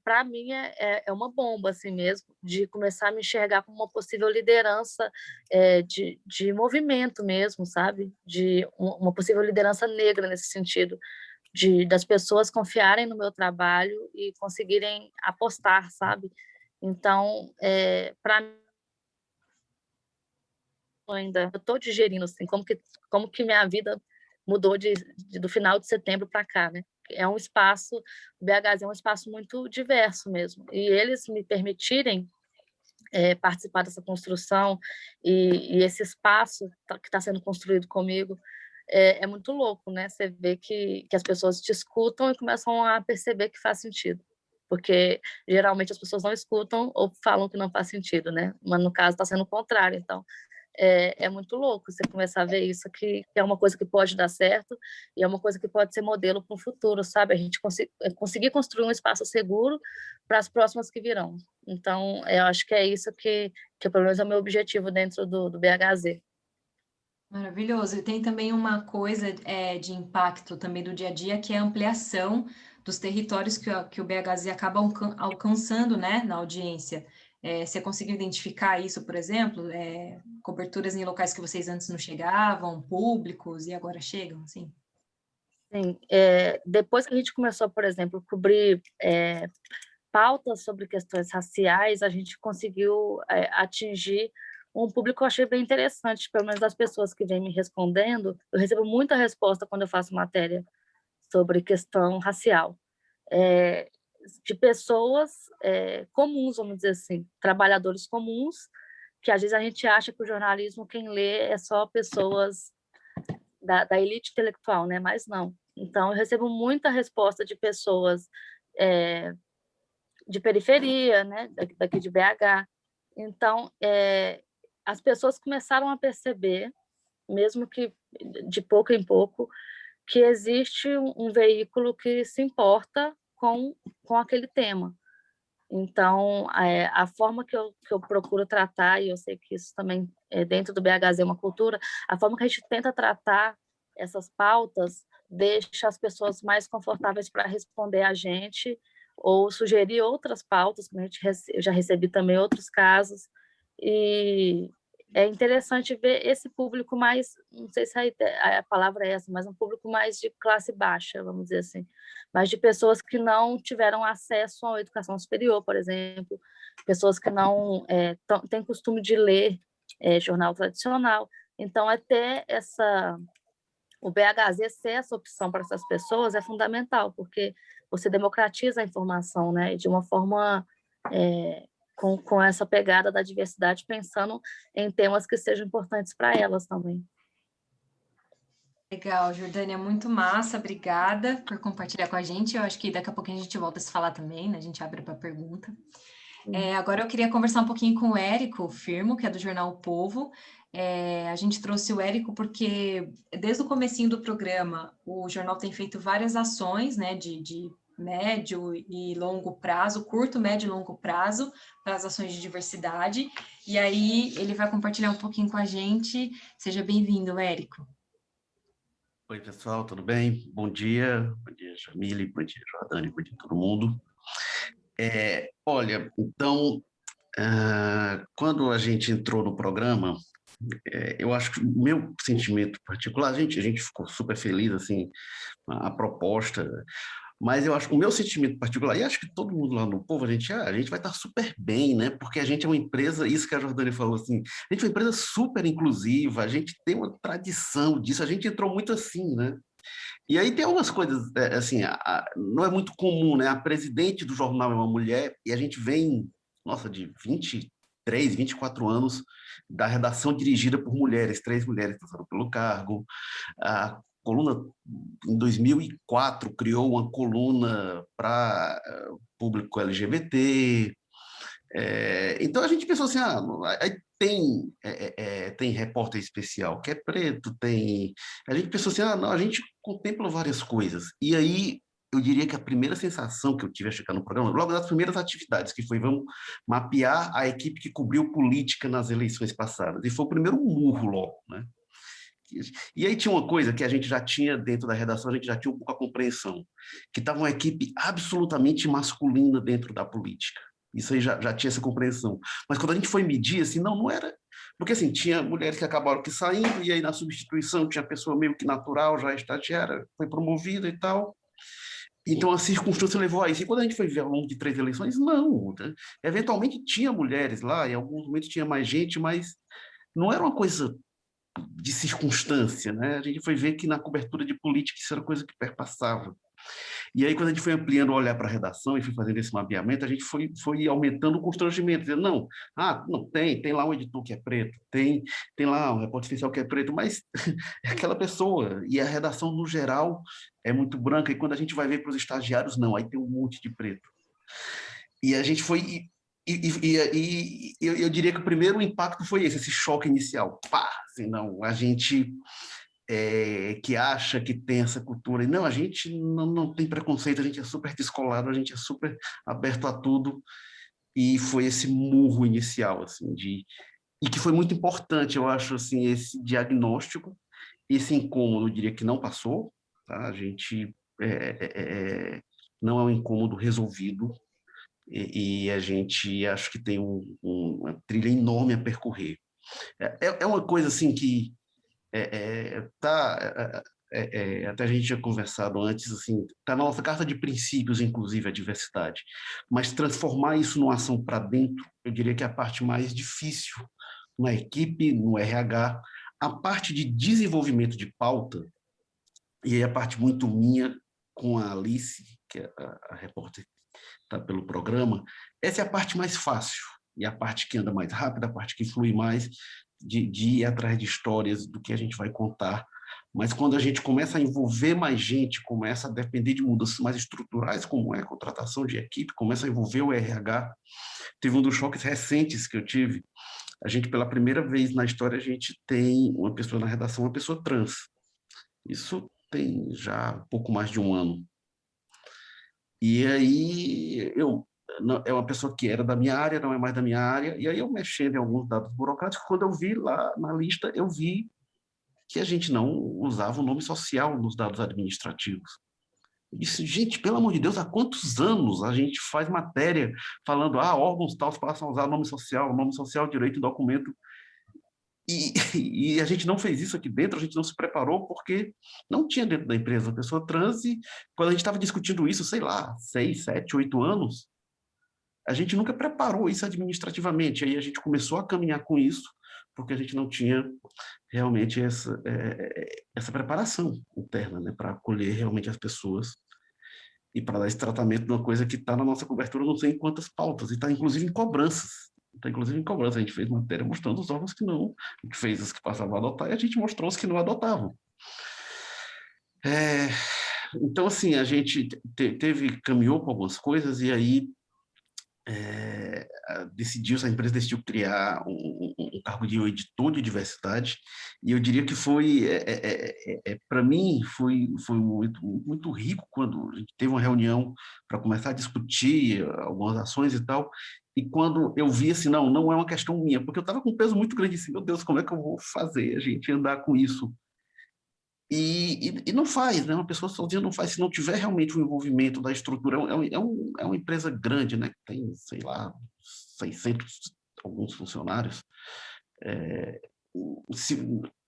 para mim é uma bomba, assim mesmo, de começar a me enxergar como uma possível liderança de movimento mesmo, sabe? De uma possível liderança negra nesse sentido das pessoas confiarem no meu trabalho e conseguirem apostar, sabe? Então, para mim, ainda eu estou digerindo assim, como que minha vida mudou do final de setembro para cá, né? É um espaço, o BHZ é um espaço muito diverso mesmo, e eles me permitirem participar dessa construção e esse espaço que está sendo construído comigo é muito louco, né? Você vê que as pessoas te escutam e começam a perceber que faz sentido. Porque geralmente as pessoas não escutam ou falam que não faz sentido, né? Mas no caso está sendo o contrário. Então, é muito louco você começar a ver isso, que é uma coisa que pode dar certo e é uma coisa que pode ser modelo para o futuro, sabe? A gente conseguir construir um espaço seguro para as próximas que virão. Então, eu acho que é isso que pelo menos é o meu objetivo dentro do BHZ. Maravilhoso. E tem também uma coisa de impacto também do dia a dia, que é a ampliação dos territórios que o BHZ acaba alcançando, né, na audiência. Você conseguiu identificar isso, por exemplo? Coberturas em locais que vocês antes não chegavam, públicos, e agora chegam, assim? Sim, depois que a gente começou, por exemplo, a cobrir pautas sobre questões raciais, a gente conseguiu atingir um público que eu achei bem interessante, pelo menos das pessoas que vêm me respondendo. Eu recebo muita resposta quando eu faço matéria sobre questão racial, é, de pessoas comuns, vamos dizer assim, trabalhadores comuns, que às vezes a gente acha que o jornalismo, quem lê é só pessoas da elite intelectual, né? Mas não. Então, eu recebo muita resposta de pessoas de periferia, né? Daqui de BH. Então, as pessoas começaram a perceber, mesmo que de pouco em pouco, que existe um veículo que se importa com aquele tema. Então, a forma que eu procuro tratar, e eu sei que isso também dentro do BHZ é uma cultura, a forma que a gente tenta tratar essas pautas deixa as pessoas mais confortáveis para responder a gente ou sugerir outras pautas, como eu já recebi também outros casos, e é interessante ver esse público mais, não sei se a palavra é essa, mas um público mais de classe baixa, vamos dizer assim, mas de pessoas que não tiveram acesso à educação superior, por exemplo, pessoas que não têm costume de ler jornal tradicional. Então, até o BHZ ser essa opção para essas pessoas é fundamental, porque você democratiza a informação, né, de uma forma com essa pegada da diversidade, pensando em temas que sejam importantes para elas também. Legal, Jordânia, muito massa, obrigada por compartilhar com a gente. Eu acho que daqui a pouquinho a gente volta a se falar também, né? A gente abre para pergunta. Agora eu queria conversar um pouquinho com o Érico Firmo, que é do jornal O Povo. A gente trouxe o Érico porque desde o comecinho do programa o jornal tem feito várias ações, né, de médio e longo prazo, curto, médio e longo prazo, para as ações de diversidade. E aí ele vai compartilhar um pouquinho com a gente. Seja bem-vindo, Érico. Oi, pessoal, tudo bem? Bom dia, Jamile, bom dia, Jordânia, bom dia a todo mundo. Olha, então, quando a gente entrou no programa, eu acho que o meu sentimento particular, a gente ficou super feliz, assim, a proposta, mas eu acho que o meu sentimento particular, e acho que todo mundo lá no Povo, a gente vai estar super bem, né? Porque a gente é uma empresa, isso que a Jordânia falou, assim, a gente é uma empresa super inclusiva, a gente tem uma tradição disso, a gente entrou muito assim, né? E aí tem algumas coisas, assim, não é muito comum, né? A presidente do jornal é uma mulher e a gente vem, nossa, de 23, 24 anos da redação dirigida por mulheres, 3 mulheres passaram pelo cargo. A coluna, em 2004, criou uma coluna para público LGBT. Então a gente pensou assim, aí tem repórter especial que é preto, tem... A gente pensou assim, não, a gente contempla várias coisas. E aí eu diria que a primeira sensação que eu tive a chegar no programa, logo das primeiras atividades, que foi vamos mapear a equipe que cobriu política nas eleições passadas. E foi o primeiro murro logo, né? E aí tinha uma coisa que a gente já tinha dentro da redação, a gente já tinha um pouco a compreensão, que estava uma equipe absolutamente masculina dentro da política. Isso aí já tinha essa compreensão. Mas quando a gente foi medir, assim, não era... Porque, assim, tinha mulheres que acabaram que saindo, e aí na substituição tinha pessoa meio que natural, já estagiária, foi promovida e tal. Então a circunstância levou a isso. E quando a gente foi ver ao longo de 3 eleições, não. Né? Eventualmente tinha mulheres lá, em alguns momentos tinha mais gente, mas não era uma coisa de circunstância, né? A gente foi ver que na cobertura de política isso era coisa que perpassava. E aí, quando a gente foi ampliando o olhar para a redação e foi fazendo esse mapeamento, a gente foi aumentando o constrangimento, dizendo, não, tem lá um editor que é preto, tem lá um repórter especial que é preto, mas é aquela pessoa, e a redação, no geral, é muito branca, e quando a gente vai ver para os estagiários, não, aí tem um monte de preto. E a gente foi eu diria que o primeiro impacto foi esse choque inicial. Pá, assim, não, a gente que acha que tem essa cultura. E não, a gente não tem preconceito, a gente é super descolado, a gente é super aberto a tudo. E foi esse murro inicial, assim, e que foi muito importante, eu acho, assim, esse diagnóstico, esse incômodo, eu diria que não passou, tá? A gente não é um incômodo resolvido, e a gente acho que tem uma trilha enorme a percorrer. É uma coisa, assim, que até a gente tinha conversado antes, assim, está na nossa carta de princípios, inclusive, a diversidade, mas transformar isso numa ação para dentro, eu diria que é a parte mais difícil na equipe, no RH, a parte de desenvolvimento de pauta, e aí a parte muito minha com a Alice, que é a repórter que está pelo programa, essa é a parte mais fácil, e a parte que anda mais rápida, a parte que flui mais, de ir atrás de histórias, do que a gente vai contar. Mas quando a gente começa a envolver mais gente, começa a depender de mudanças mais estruturais, como é a contratação de equipe, começa a envolver o RH. Teve um dos choques recentes que eu tive. A gente, pela primeira vez na história, a gente tem uma pessoa na redação, uma pessoa trans. Isso tem já pouco mais de um ano. E aí, é uma pessoa que era da minha área, não é mais da minha área, e aí eu mexendo em alguns dados burocráticos, quando eu vi lá na lista, eu vi que a gente não usava o nome social nos dados administrativos. Eu disse, gente, pelo amor de Deus, há quantos anos a gente faz matéria falando, órgãos tal passam a usar nome social, direito e documento, e a gente não fez isso aqui dentro, a gente não se preparou porque não tinha dentro da empresa uma pessoa trans, e quando a gente estava discutindo isso, sei lá, 6, 7, 8 anos, a gente nunca preparou isso administrativamente, aí a gente começou a caminhar com isso, porque a gente não tinha realmente essa preparação interna, né, para acolher realmente as pessoas e para dar esse tratamento de uma coisa que está na nossa cobertura não sei em quantas pautas, e está inclusive em cobranças. Está inclusive em cobrança. A gente fez matéria mostrando os órgãos que não, a gente fez os que passavam a adotar e a gente mostrou os que não adotavam. Então, assim, a gente caminhou com algumas coisas e aí a empresa decidiu criar um cargo de editor de diversidade, e eu diria que foi, para mim, foi muito, muito rico quando a gente teve uma reunião para começar a discutir algumas ações e tal, e quando eu vi assim, não é uma questão minha, porque eu estava com um peso muito grande assim, meu Deus, como é que eu vou fazer a gente andar com isso? E não faz, né? Uma pessoa sozinha não faz se não tiver realmente o envolvimento da estrutura. É uma empresa grande, né? Que tem, sei lá, 600 alguns funcionários. É, se,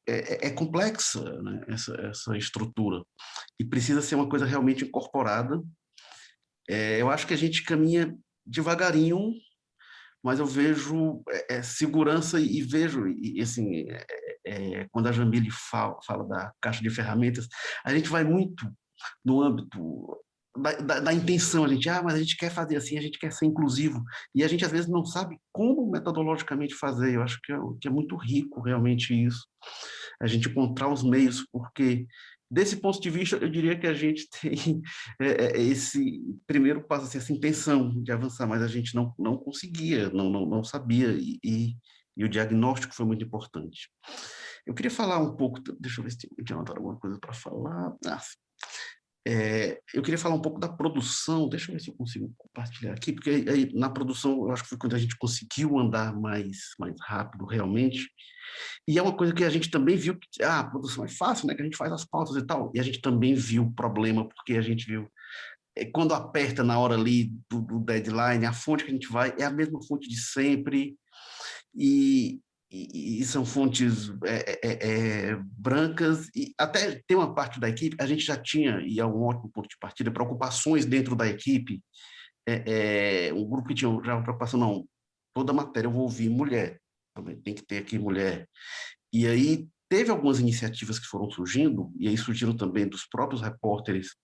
é complexa, né? Essa estrutura. E precisa ser uma coisa realmente incorporada. Eu acho que a gente caminha devagarinho, mas eu vejo segurança e vejo, e assim, quando a Jamile fala da caixa de ferramentas, a gente vai muito no âmbito da intenção, mas a gente quer fazer assim, a gente quer ser inclusivo, e a gente às vezes não sabe como metodologicamente fazer. Eu acho que é muito rico realmente isso, a gente encontrar os meios, porque desse ponto de vista, eu diria que a gente tem esse primeiro passo, assim, essa intenção de avançar, mas a gente não conseguia, não sabia, e o diagnóstico foi muito importante. Eu queria falar um pouco, deixa eu ver se tinha anotado alguma coisa para falar. Eu queria falar um pouco da produção, deixa eu ver se eu consigo compartilhar aqui, porque aí, na produção eu acho que foi quando a gente conseguiu andar mais rápido realmente, e é uma coisa que a gente também viu que a produção é fácil, né, que a gente faz as pautas e tal, e a gente também viu o problema, porque a gente viu, quando aperta na hora ali do deadline, a fonte que a gente vai é a mesma fonte de sempre, e são fontes brancas, e até tem uma parte da equipe, a gente já tinha, e é um ótimo ponto de partida, preocupações dentro da equipe, um grupo que tinha já uma preocupação, não, toda matéria eu vou ouvir mulher, também tem que ter aqui mulher, e aí teve algumas iniciativas que foram surgindo, e aí surgiram também dos próprios repórteres,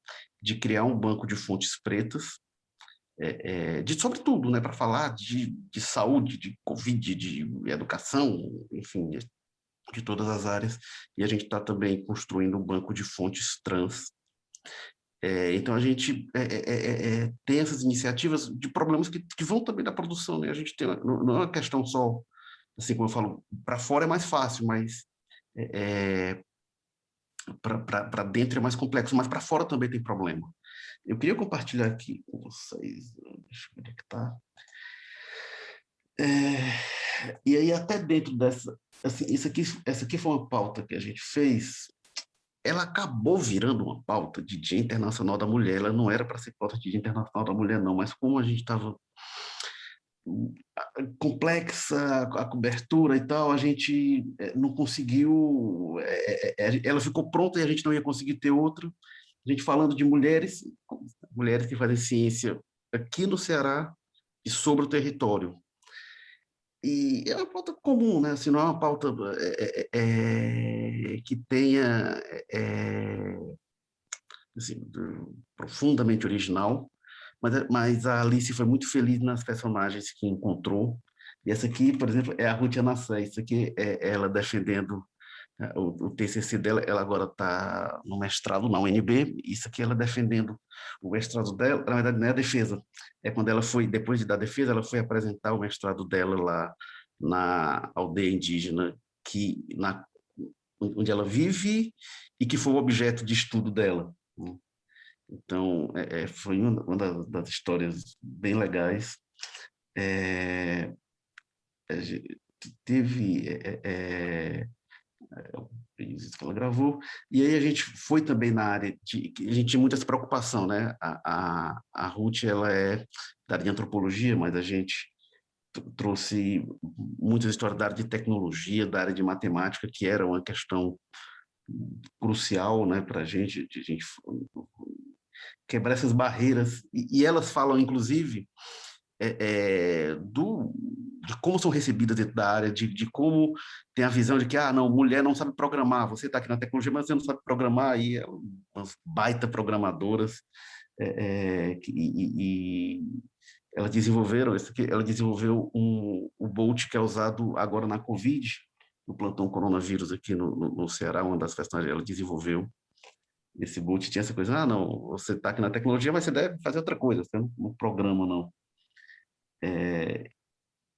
de criar um banco de fontes pretas, sobre tudo, né, para falar de saúde, de Covid, de educação, enfim, de todas as áreas, e a gente está também construindo um banco de fontes trans, Então, a gente tem essas iniciativas de problemas que vão também da produção, né? A gente tem, não é uma questão só, assim como eu falo, para fora é mais fácil, mas para dentro é mais complexo, mas para fora também tem problema. Eu queria compartilhar aqui com vocês, deixa eu ver onde é que está. E aí, até dentro dessa, assim, essa aqui foi uma pauta que a gente fez, ela acabou virando uma pauta de Dia Internacional da Mulher. Ela não era para ser pauta de Dia Internacional da Mulher, não, mas como a gente estava complexa a cobertura e tal, a gente não conseguiu, ela ficou pronta e a gente não ia conseguir ter outra. A gente falando de mulheres que fazem ciência aqui no Ceará e sobre o território. E é uma pauta comum, né? Assim, não é uma pauta que tenha assim, profundamente original, mas a Alice foi muito feliz nas personagens que encontrou. E essa aqui, por exemplo, é a Ruth Anassé. Isso aqui é ela defendendo o TCC dela. Ela agora está no mestrado na UNB. Isso aqui ela defendendo o mestrado dela. Na verdade, não é a defesa. É quando ela foi, depois de dar a defesa, ela foi apresentar o mestrado dela lá na aldeia indígena onde ela vive e que foi o objeto de estudo dela. Então, foi uma das histórias bem legais. A gente teve isso que ela gravou, e aí a gente foi também na área a gente tinha muita essa preocupação, né? A Ruth, ela é da área de antropologia, mas a gente trouxe muitas histórias da área de tecnologia, da área de matemática, que era uma questão crucial, né, para a gente quebrar essas barreiras, e elas falam, inclusive, de como são recebidas dentro da área, de como tem a visão de que, não, mulher não sabe programar, você está aqui na tecnologia, mas você não sabe programar, e umas baita programadoras, e elas desenvolveram, ela desenvolveu o Bolt que é usado agora na Covid, no plantão coronavírus aqui no Ceará, uma das festas ela desenvolveu. Esse Bolt tinha essa coisa, não, você está aqui na tecnologia, mas você deve fazer outra coisa, você não programa, não.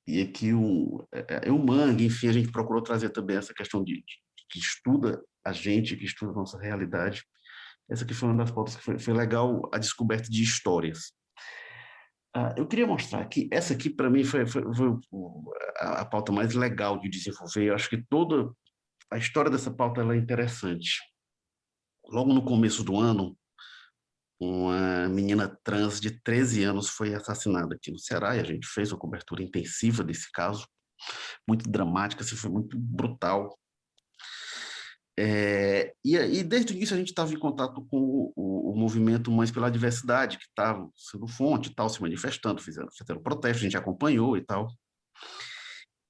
E aqui o Mangue, enfim, a gente procurou trazer também essa questão que estuda a gente, que estuda a nossa realidade. Essa aqui foi uma das pautas que foi legal, a descoberta de histórias. Eu queria mostrar aqui, essa aqui para mim foi a pauta mais legal de desenvolver. Eu acho que toda a história dessa pauta ela é interessante. Logo no começo do ano, uma menina trans de 13 anos foi assassinada aqui no Ceará, e a gente fez uma cobertura intensiva desse caso, muito dramática, assim, foi muito brutal. E desde o início a gente estava em contato com o movimento Mães pela Diversidade, que estava sendo fonte e tal, se manifestando, fizeram protesto, a gente acompanhou e tal.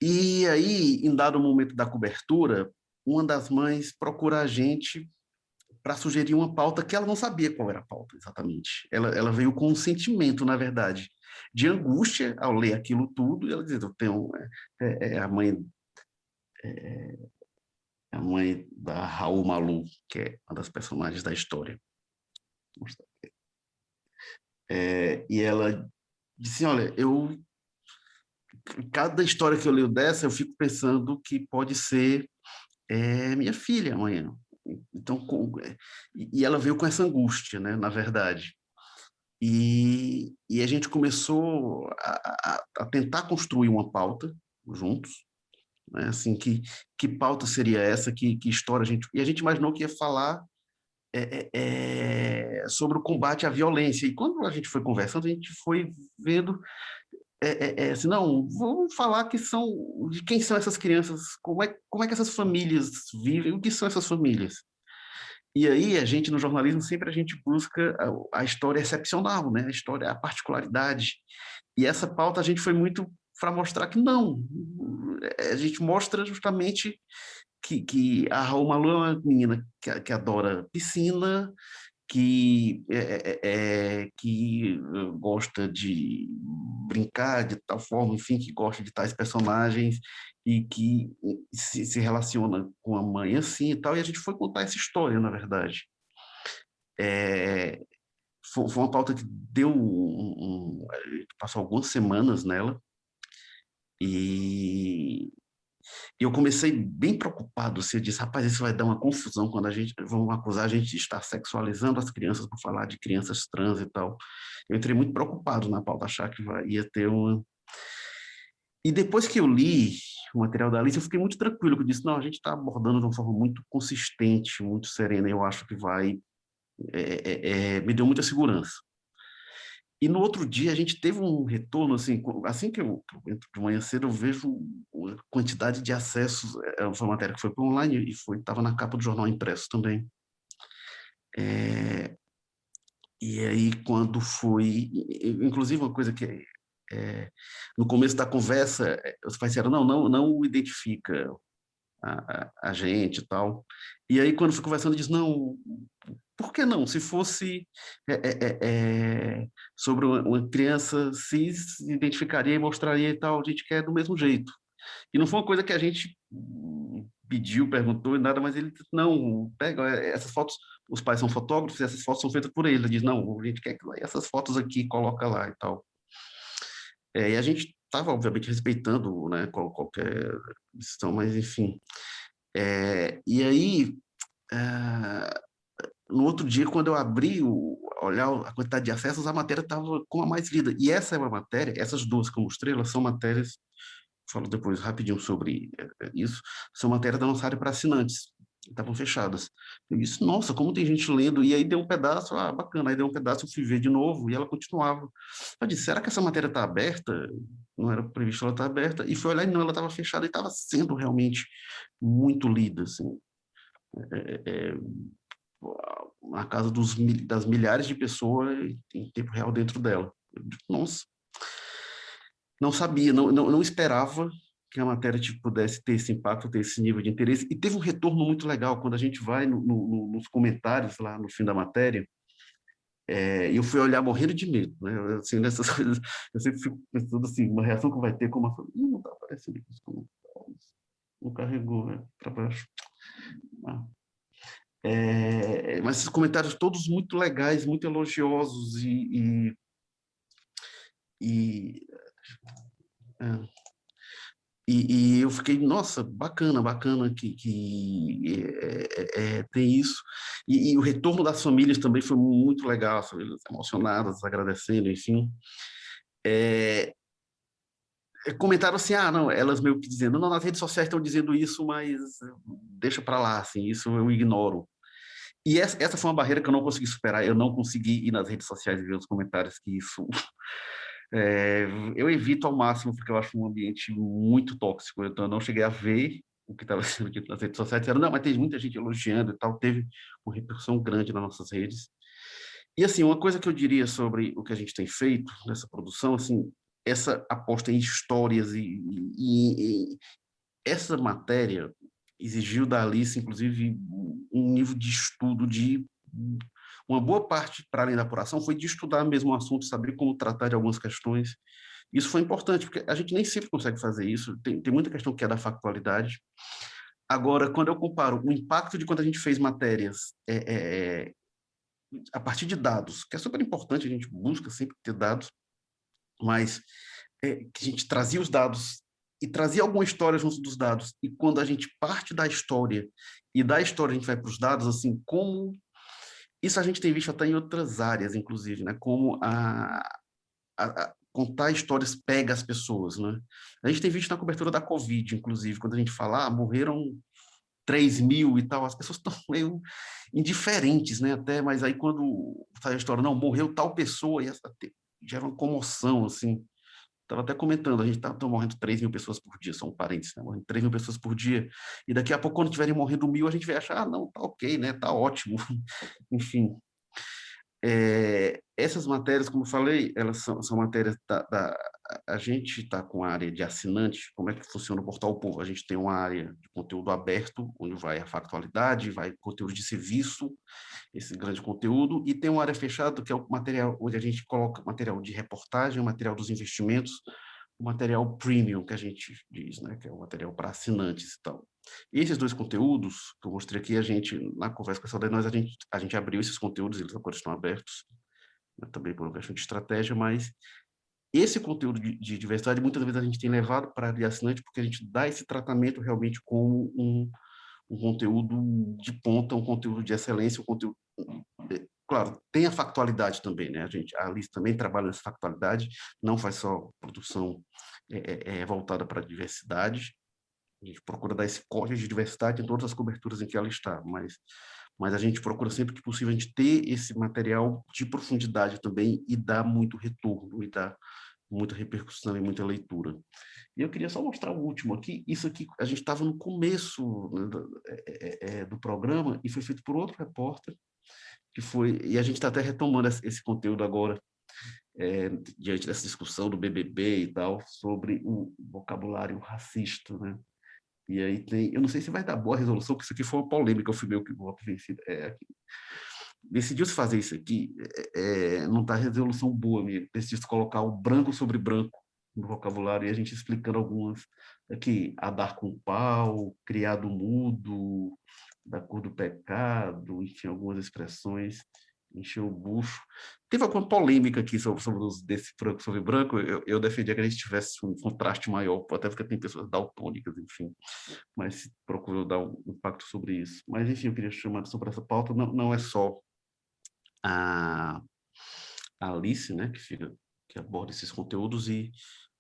E aí, em dado momento da cobertura, uma das mães procura a gente para sugerir uma pauta que ela não sabia qual era a pauta exatamente. Ela veio com um sentimento, na verdade, de angústia ao ler aquilo tudo, e ela dizia, eu tenho a mãe da Raul Malu, que é uma das personagens da história. E ela disse, olha, cada história que eu leio dessa, eu fico pensando que pode ser minha filha amanhã. Então, e ela veio com essa angústia, né, na verdade. E a gente começou a tentar construir uma pauta juntos, né, assim, que pauta seria essa, que história a gente... E a gente imaginou que ia falar sobre o combate à violência. E quando a gente foi conversando, a gente foi vendo assim, não, vamos falar de quem são essas crianças, como é que essas famílias vivem, o que são essas famílias. E aí, a gente, no jornalismo, sempre a gente busca a história excepcional, né? A história, a particularidade. E essa pauta a gente foi muito para mostrar que não. A gente mostra justamente que a Raul Malu é uma menina que adora piscina, que gosta de brincar de tal forma, enfim, que gosta de tais personagens e que se relaciona com a mãe assim e tal, e a gente foi contar essa história, na verdade. foi uma pauta que deu passou algumas semanas nela, e eu comecei bem preocupado, assim, eu disse, rapaz, isso vai dar uma confusão quando vão acusar a gente de estar sexualizando as crianças por falar de crianças trans e tal. Eu entrei muito preocupado na pauta, achar que ia ter uma... E depois que eu li o material da Alice, eu fiquei muito tranquilo, eu disse, não, a gente está abordando de uma forma muito consistente, muito serena, eu acho que vai... me deu muita segurança. E no outro dia a gente teve um retorno, assim que eu entro de manhã cedo, eu vejo uma quantidade de acessos, foi uma matéria que foi para online e estava na capa do jornal impresso também. E aí quando foi, inclusive uma coisa que no começo da conversa, os pais disseram, não identifica a gente e tal. E aí quando fui conversando, eu disse, não, por que não? Se fosse sobre uma criança cis, identificaria e mostraria e tal, a gente quer do mesmo jeito. E não foi uma coisa que a gente pediu, perguntou e nada, mas ele disse, não, pega essas fotos, os pais são fotógrafos, essas fotos são feitas por eles. Ele diz, não, a gente quer que essas fotos aqui, coloca lá e tal. E a gente estava, obviamente, respeitando, né, qualquer decisão, mas enfim. E aí, no outro dia, quando eu abri, olhar a quantidade de acessos, a matéria estava com a mais lida. E essa é uma matéria, essas duas que eu mostrei, elas são matérias, falo depois rapidinho sobre isso, são matérias da nossa área para assinantes, estavam fechadas. Eu disse, nossa, como tem gente lendo, e aí deu um pedaço, bacana, aí deu um pedaço, eu fui ver de novo, e ela continuava. Eu disse, será que essa matéria está aberta? Não era previsto ela estar aberta, e foi olhar e não, ela estava fechada, e estava sendo realmente muito lida, assim. Na casa das milhares de pessoas em tempo real dentro dela. Nossa, não sabia, não esperava que a matéria pudesse ter esse impacto, ter esse nível de interesse, e teve um retorno muito legal quando a gente vai nos comentários lá no fim da matéria, e eu fui olhar morrendo de medo, né? Assim, nessas coisas, eu sempre fico pensando assim, uma reação que vai ter, como não está aparecendo isso, não carregou, né, para baixo. Mas esses comentários todos muito legais, muito elogiosos e, e eu fiquei, nossa, bacana que tem isso. E o retorno das famílias também foi muito legal, as famílias emocionadas, agradecendo, enfim. Comentaram assim, não, elas meio que dizendo, não, nas redes sociais estão dizendo isso, mas deixa para lá, assim, isso eu ignoro. E essa foi uma barreira que eu não consegui superar, eu não consegui ir nas redes sociais e ver os comentários que isso... eu evito ao máximo, porque eu acho um ambiente muito tóxico, então eu não cheguei a ver o que estava sendo dito nas redes sociais, disseram, não, mas tem muita gente elogiando e tal, teve uma repercussão grande nas nossas redes. E assim, uma coisa que eu diria sobre o que a gente tem feito nessa produção, assim, essa aposta em histórias e essa matéria exigiu da Alice, inclusive, um nível de estudo de... Uma boa parte, para além da apuração, foi de estudar mesmo o assunto, saber como tratar de algumas questões. Isso foi importante, porque a gente nem sempre consegue fazer isso, tem muita questão que é da factualidade. Agora, quando eu comparo o impacto de quando a gente fez matérias a partir de dados, que é super importante, a gente busca sempre ter dados, mas que a gente trazia os dados e trazia alguma história junto dos dados, e quando a gente parte da história, e da história a gente vai para os dados, assim, como... Isso a gente tem visto até em outras áreas, inclusive, né? Como contar histórias pega as pessoas, né? A gente tem visto na cobertura da Covid, inclusive, quando a gente fala, morreram 3 mil e tal, as pessoas estão meio indiferentes, né? Até, mas aí quando sai a história, não, morreu tal pessoa, e gera uma comoção, assim. Estava até comentando, a gente está morrendo 3 mil pessoas por dia, são parentes, né? Morrendo 3 mil pessoas por dia, e daqui a pouco, quando tiverem morrendo 1.000, a gente vai achar, não, tá ok, né? Tá ótimo. Enfim, essas matérias, como eu falei, elas são matérias a gente está com a área de assinante. Como é que funciona o Portal Povo? A gente tem uma área de conteúdo aberto, onde vai a factualidade, vai conteúdo de serviço, esse grande conteúdo, e tem uma área fechada, que é o material onde a gente coloca material de reportagem, o material dos investimentos, o material premium, que a gente diz, né, que é o material para assinantes e tal. E esses dois conteúdos que eu mostrei aqui, na conversa com a Saudade, a gente abriu esses conteúdos, eles agora estão abertos. né, também por uma questão de estratégia, mas esse conteúdo de diversidade, muitas vezes a gente tem levado para a assinante porque a gente dá esse tratamento realmente como um conteúdo de ponta, um conteúdo de excelência, um conteúdo... Claro, tem a factualidade também, né? A Alice também trabalha nessa factualidade, não faz só produção voltada para a diversidade, a gente procura dar esse corte de diversidade em todas as coberturas em que ela está, mas a gente procura sempre que possível a gente ter esse material de profundidade também e dar muito retorno, e dar muita repercussão e muita leitura. E eu queria só mostrar o último aqui. Isso aqui, a gente estava no começo, né, do programa e foi feito por outro repórter, e a gente está até retomando esse conteúdo agora, diante dessa discussão do BBB e tal, sobre o vocabulário racista, né? E aí eu não sei se vai dar boa a resolução, porque isso aqui foi uma polêmica, eu fui meio que voto vencido. Decidiu-se fazer isso aqui, não está resolução boa mesmo, decidiu-se colocar o branco sobre branco no vocabulário, e a gente explicando algumas aqui, a dar com pau, criado mudo, da cor do pecado, enfim, algumas expressões, encher o bucho. Teve alguma polêmica aqui sobre desse branco sobre branco, eu defendia que a gente tivesse um contraste maior, até porque tem pessoas daltônicas, enfim, mas procurou dar um impacto sobre isso. Mas, enfim, eu queria chamar sobre essa pauta, não é só a Alice, né, que aborda esses conteúdos, e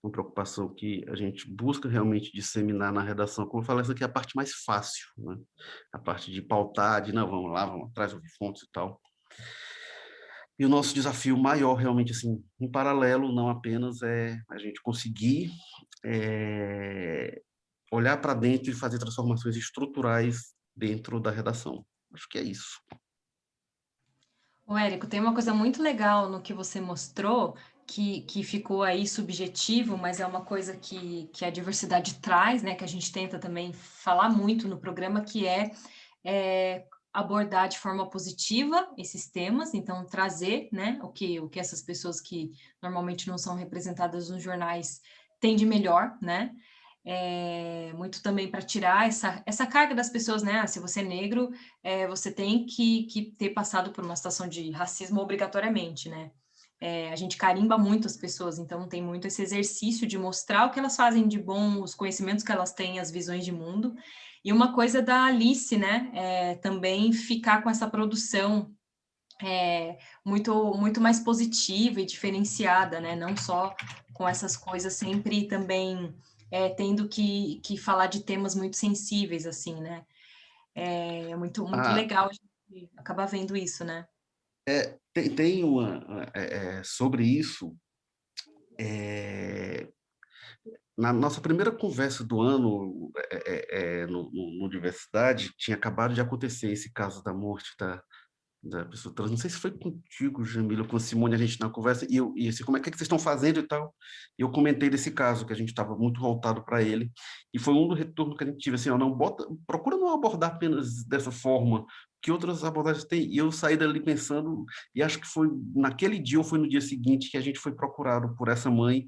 uma preocupação que a gente busca realmente disseminar na redação. Como eu falei, essa aqui é a parte mais fácil, né? A parte de pautar, não, vamos lá, vamos atrás de fontes e tal. E o nosso desafio maior, realmente, assim, em paralelo, não apenas é a gente conseguir olhar para dentro e fazer transformações estruturais dentro da redação. Acho que é isso. Ô, Érico, tem uma coisa muito legal no que você mostrou, que ficou aí subjetivo, mas é uma coisa que a diversidade traz, né? Que a gente tenta também falar muito no programa, que é abordar de forma positiva esses temas, então trazer, né, o que essas pessoas que normalmente não são representadas nos jornais têm de melhor, né? Muito também para tirar essa carga das pessoas, né? Ah, se você é negro, você tem que ter passado por uma situação de racismo obrigatoriamente, né? A gente carimba muito as pessoas, então tem muito esse exercício de mostrar o que elas fazem de bom, os conhecimentos que elas têm, as visões de mundo. E uma coisa da Alice, né? Também ficar com essa produção muito mais positiva e diferenciada, né? Não só com essas coisas sempre também tendo que falar de temas muito sensíveis, assim, né? É muito legal a gente acabar vendo isso, né? Tem sobre isso, na nossa primeira conversa do ano no Diversidade, tinha acabado de acontecer esse caso da morte da pessoa trans. Não sei se foi contigo, Jamila, ou com a Simone, a gente na conversa, e assim, como é que vocês estão fazendo e tal. E eu comentei desse caso, que a gente estava muito voltado para ele, e foi um do retorno que a gente tive, assim, ó, procura não abordar apenas dessa forma, que outras abordagens tem. E eu saí dali pensando, e acho que foi naquele dia ou foi no dia seguinte que a gente foi procurado por essa mãe,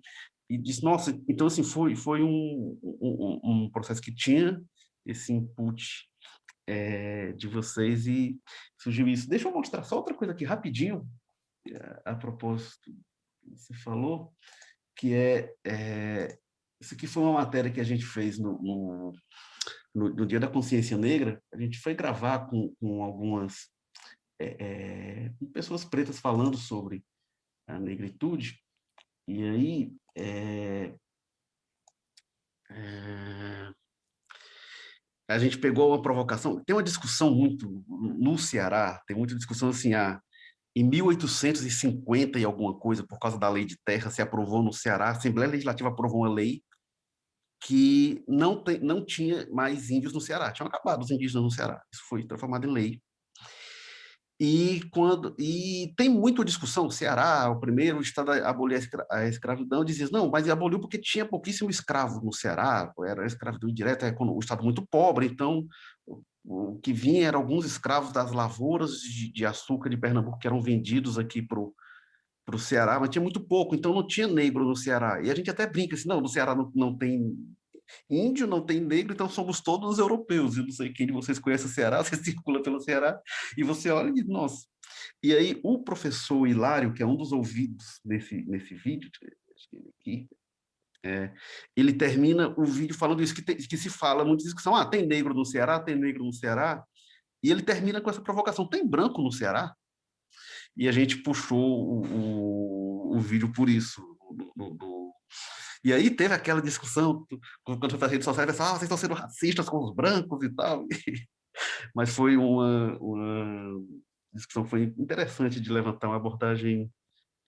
e disse, nossa, então assim, foi um processo que tinha esse input de vocês, e surgiu isso. Deixa eu mostrar só outra coisa aqui rapidinho, a propósito, você falou, que isso aqui foi uma matéria que a gente fez no Dia da Consciência Negra. A gente foi gravar com algumas pessoas pretas falando sobre a negritude, e aí a gente pegou uma provocação. Tem uma discussão muito no Ceará, tem muita discussão assim, em 1850 e alguma coisa, por causa da lei de terra, se aprovou no Ceará, a Assembleia Legislativa aprovou uma lei que não tinha mais índios no Ceará, tinham acabado os indígenas no Ceará, isso foi transformado em lei. E tem muita discussão, o Ceará, o primeiro estado a abolir a escravidão, dizia, não, mas aboliu porque tinha pouquíssimo escravo no Ceará, era escravidão indireta, o estado muito pobre, então o que vinha eram alguns escravos das lavouras de açúcar de Pernambuco que eram vendidos aqui para o Ceará, mas tinha muito pouco, então não tinha negro no Ceará. E a gente até brinca assim, não, no Ceará não tem índio, não tem negro, então somos todos europeus. Eu não sei quem de vocês conhece o Ceará, você circula pelo Ceará e você olha e diz, nossa. E aí o professor Hilário, que é um dos ouvidos nesse vídeo, aqui, ele termina o vídeo falando isso, que se fala muito discussão, tem negro no Ceará, tem negro no Ceará, e ele termina com essa provocação, tem branco no Ceará? E a gente puxou o vídeo por isso. E aí teve aquela discussão, quando foi para as redes sociais, vocês estão sendo racistas com os brancos e tal. Mas foi uma discussão, foi interessante de levantar uma abordagem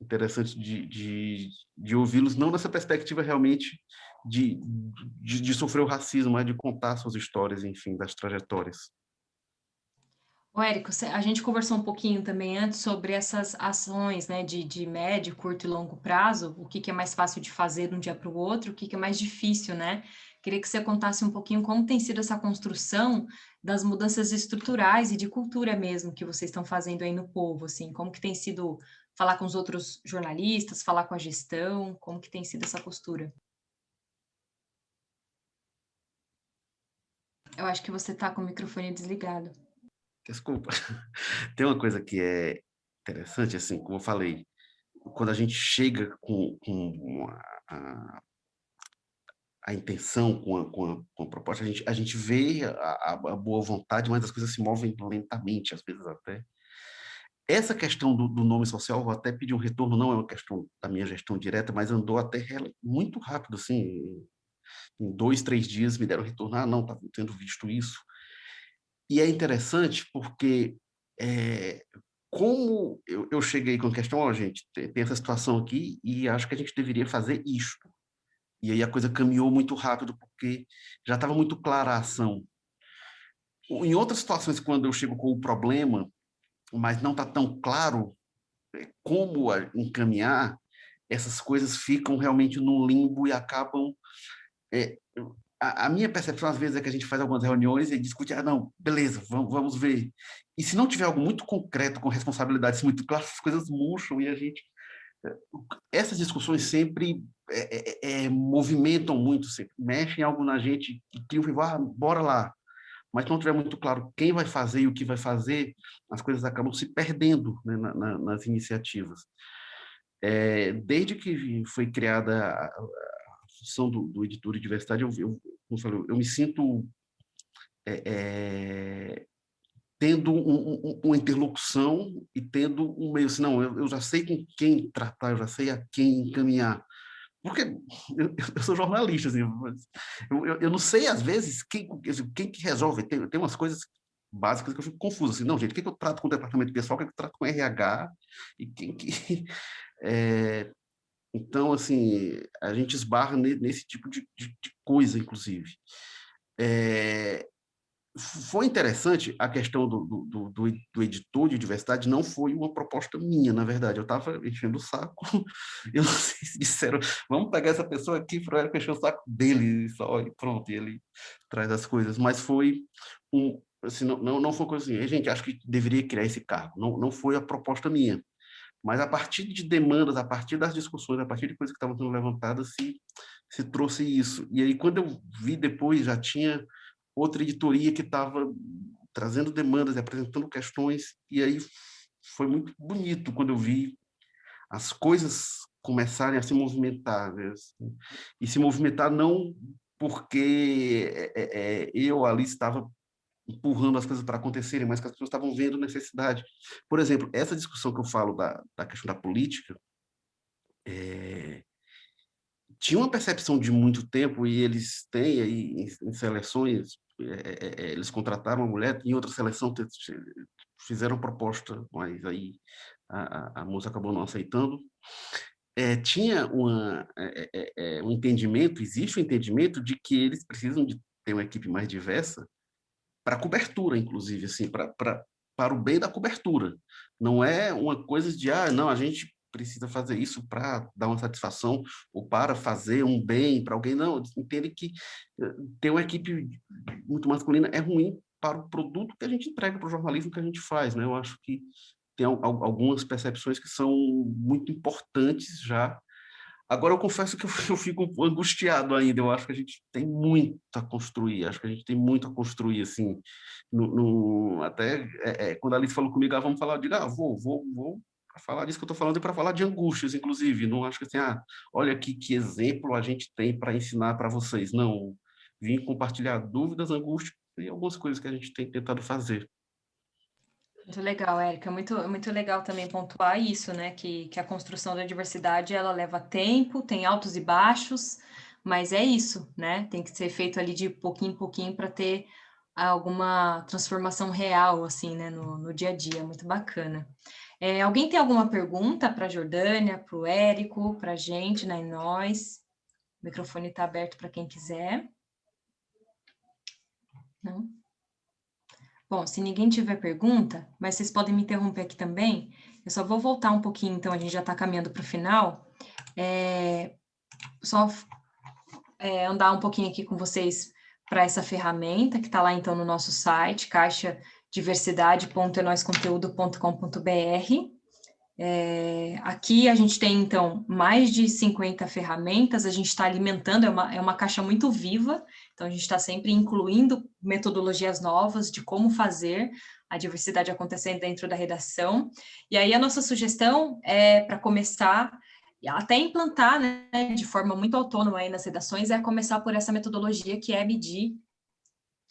interessante de ouvi-los, não nessa perspectiva realmente de sofrer o racismo, mas de contar suas histórias, enfim, das trajetórias. Ô, Érico, a gente conversou um pouquinho também antes sobre essas ações, né, de médio, curto e longo prazo, o que é mais fácil de fazer de um dia para o outro, o que é mais difícil, né? Queria que você contasse um pouquinho como tem sido essa construção das mudanças estruturais e de cultura mesmo que vocês estão fazendo aí no povo, assim, como que tem sido falar com os outros jornalistas, falar com a gestão, como que tem sido essa postura? Eu acho que você está com o microfone desligado. Desculpa. Tem uma coisa que é interessante, assim, como eu falei, quando a gente chega com a intenção, com a proposta, a gente vê a boa vontade, mas as coisas se movem lentamente, às vezes até. Essa questão do nome social, vou até pedir um retorno, não é uma questão da minha gestão direta, mas andou até muito rápido, assim, em 2, 3 dias me deram retorno, não, está tendo visto isso. E é interessante porque, como eu cheguei com a questão, gente, tem essa situação aqui e acho que a gente deveria fazer isto. E aí a coisa caminhou muito rápido porque já estava muito clara a ação. Em outras situações, quando eu chego com o problema, mas não está tão claro como encaminhar, essas coisas ficam realmente no limbo e acabam... a minha percepção, às vezes, é que a gente faz algumas reuniões e discute, não, beleza, vamos ver. E se não tiver algo muito concreto, com responsabilidades muito claras, as coisas murcham e a gente... Essas discussões sempre movimentam muito, sempre mexem algo na gente, que criam, bora lá. Mas se não tiver muito claro quem vai fazer e o que vai fazer, as coisas acabam se perdendo, né, nas iniciativas. Desde que foi criada a função do editor de diversidade, como falei, eu me sinto tendo uma interlocução e tendo um meio assim, não, eu já sei com quem tratar, eu já sei a quem encaminhar. Porque eu sou jornalista, assim, eu não sei, às vezes, quem que resolve. Tem umas coisas básicas que eu fico confuso. Assim, não, gente, quem que eu trato com o departamento pessoal, quem que eu trato com RH, e quem que... Então, assim, a gente esbarra nesse tipo de coisa, inclusive. Foi interessante a questão do editor de diversidade, não foi uma proposta minha, na verdade. Eu estava enchendo o saco, eu não sei se disseram, vamos pegar essa pessoa aqui para ela encher o saco dele, só, e pronto, e ele traz as coisas. Mas foi assim, não foi uma coisa assim, gente, acho que deveria criar esse cargo. Não foi a proposta minha. Mas a partir de demandas, a partir das discussões, a partir de coisas que estavam sendo levantadas, se trouxe isso. E aí, quando eu vi depois, já tinha outra editoria que estava trazendo demandas e apresentando questões, e aí foi muito bonito quando eu vi as coisas começarem a se movimentar, né? E se movimentar não porque eu ali estava empurrando as coisas para acontecerem, mas que as pessoas estavam vendo necessidade. Por exemplo, essa discussão que eu falo da questão da política, tinha uma percepção de muito tempo, e eles têm aí em seleções, eles contrataram uma mulher, em outra seleção fizeram proposta, mas aí a moça acabou não aceitando. Tinha um entendimento, existe um entendimento de que eles precisam de ter uma equipe mais diversa para cobertura, inclusive, assim, para o bem da cobertura. Não é uma coisa de, não, a gente precisa fazer isso para dar uma satisfação ou para fazer um bem para alguém. Não, entende que ter uma equipe muito masculina é ruim para o produto que a gente entrega, para o jornalismo que a gente faz, né? Eu acho que tem algumas percepções que são muito importantes já Agora, eu confesso que eu fico angustiado ainda. Eu acho que a gente tem muito a construir. Acho que a gente tem muito a construir, assim. Até quando a Alice falou comigo, vamos falar, eu digo, vou para falar disso que eu estou falando e para falar de angústias, inclusive. Não acho que assim, olha aqui que exemplo a gente tem para ensinar para vocês. Não, vim compartilhar dúvidas, angústias e algumas coisas que a gente tem tentado fazer. Muito legal, Érica. Muito legal também pontuar isso, né? Que a construção da diversidade ela leva tempo, tem altos e baixos, mas é isso, né? Tem que ser feito ali de pouquinho em pouquinho para ter alguma transformação real, assim, né? No dia a dia. Muito bacana. Alguém tem alguma pergunta para a Jordânia, para o Érico, para a gente, né? E nós? O microfone está aberto para quem quiser. Não? Bom, se ninguém tiver pergunta, mas vocês podem me interromper aqui também, eu só vou voltar um pouquinho, então a gente já está caminhando para o final. Só andar um pouquinho aqui com vocês para essa ferramenta que está lá então no nosso site, caixadiversidade.enoisconteúdo.com.br. Aqui a gente tem, então, mais de 50 ferramentas, a gente está alimentando, é uma caixa muito viva, então a gente está sempre incluindo metodologias novas de como fazer a diversidade acontecer dentro da redação. E aí a nossa sugestão é, para começar, até implantar, né, de forma muito autônoma aí nas redações, é começar por essa metodologia que é medir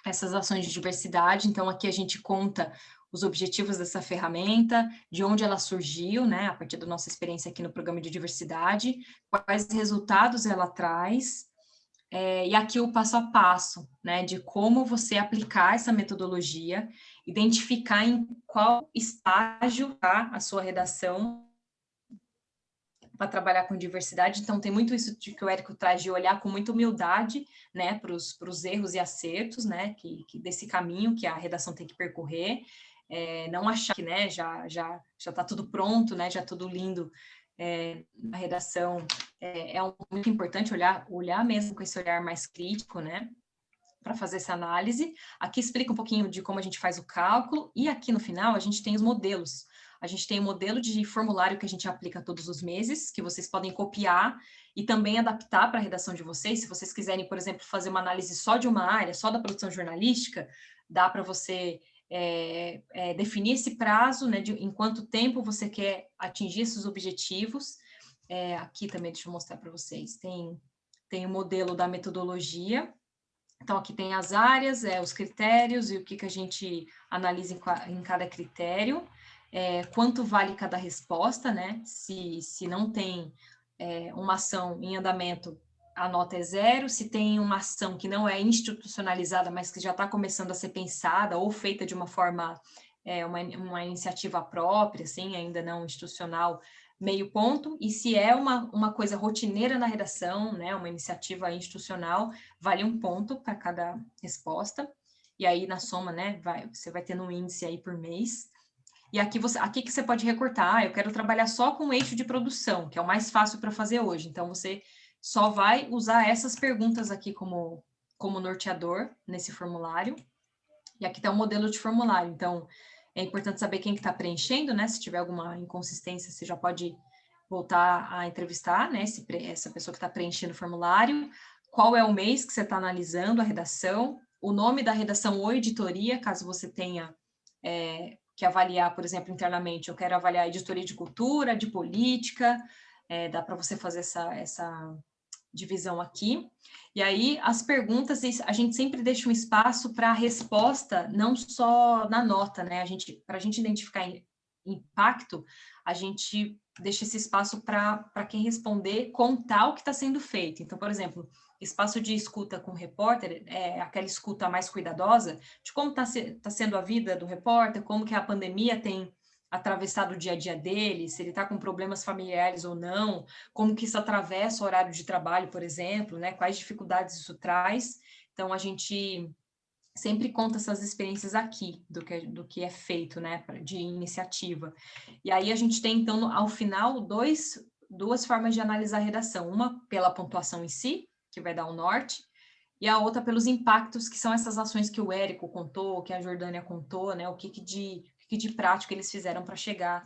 essas ações de diversidade. Então, aqui a gente conta os objetivos dessa ferramenta, de onde ela surgiu, né, a partir da nossa experiência aqui no programa de diversidade, quais resultados ela traz, e aqui o passo a passo, né, de como você aplicar essa metodologia, identificar em qual estágio está a sua redação para trabalhar com diversidade. Então, tem muito isso de que o Érico traz, de olhar com muita humildade, né, para os erros e acertos, né, que desse caminho que a redação tem que percorrer, não achar que, né, já está tudo pronto, né, já tudo lindo na redação. Muito importante olhar mesmo com esse olhar mais crítico, né, para fazer essa análise. Aqui explica um pouquinho de como a gente faz o cálculo, e aqui no final a gente tem os modelos. A gente tem um modelo de formulário que a gente aplica todos os meses, que vocês podem copiar e também adaptar para a redação de vocês. Se vocês quiserem, por exemplo, fazer uma análise só de uma área, só da produção jornalística, dá para você definir esse prazo, né, em quanto tempo você quer atingir esses objetivos. Aqui também, deixa eu mostrar para vocês, tem o modelo da metodologia. Então, aqui tem as áreas, os critérios e o que a gente analisa em cada critério. Quanto vale cada resposta, né? Se não tem uma ação em andamento, a nota é 0. Se tem uma ação que não é institucionalizada, mas que já está começando a ser pensada ou feita de uma forma, uma iniciativa própria, assim, ainda não institucional, meio ponto. E se é uma coisa rotineira na redação, né, uma iniciativa institucional, vale 1 ponto para cada resposta. E aí, na soma, né, você vai tendo um índice aí por mês. E aqui que você pode recortar, eu quero trabalhar só com o eixo de produção, que é o mais fácil para fazer hoje. Então, você só vai usar essas perguntas aqui como norteador nesse formulário. E aqui está o modelo de formulário. Então, é importante saber quem que está preenchendo, né? Se tiver alguma inconsistência, você já pode voltar a entrevistar, né? Essa pessoa que está preenchendo o formulário. Qual é o mês que você está analisando a redação? O nome da redação ou editoria, caso você tenha que avaliar, por exemplo, internamente, eu quero avaliar editoria de cultura, de política, dá para você fazer essa divisão aqui. E aí, as perguntas, a gente sempre deixa um espaço para a resposta, não só na nota, né? Para a gente identificar impacto, a gente deixa esse espaço para quem responder contar o que está sendo feito. Então, por exemplo, espaço de escuta com o repórter, aquela escuta mais cuidadosa, de como está sendo a vida do repórter, como que a pandemia tem atravessado o dia a dia dele, se ele está com problemas familiares ou não, como que isso atravessa o horário de trabalho, por exemplo, né? Quais dificuldades isso traz. Então, a gente sempre conta essas experiências aqui, do que é feito, né, de iniciativa. E aí a gente tem, então, ao final, duas formas de analisar a redação. Uma pela pontuação em si, que vai dar o norte, e a outra pelos impactos, que são essas ações que o Érico contou, que a Jordânia contou, né, o que de prático eles fizeram para chegar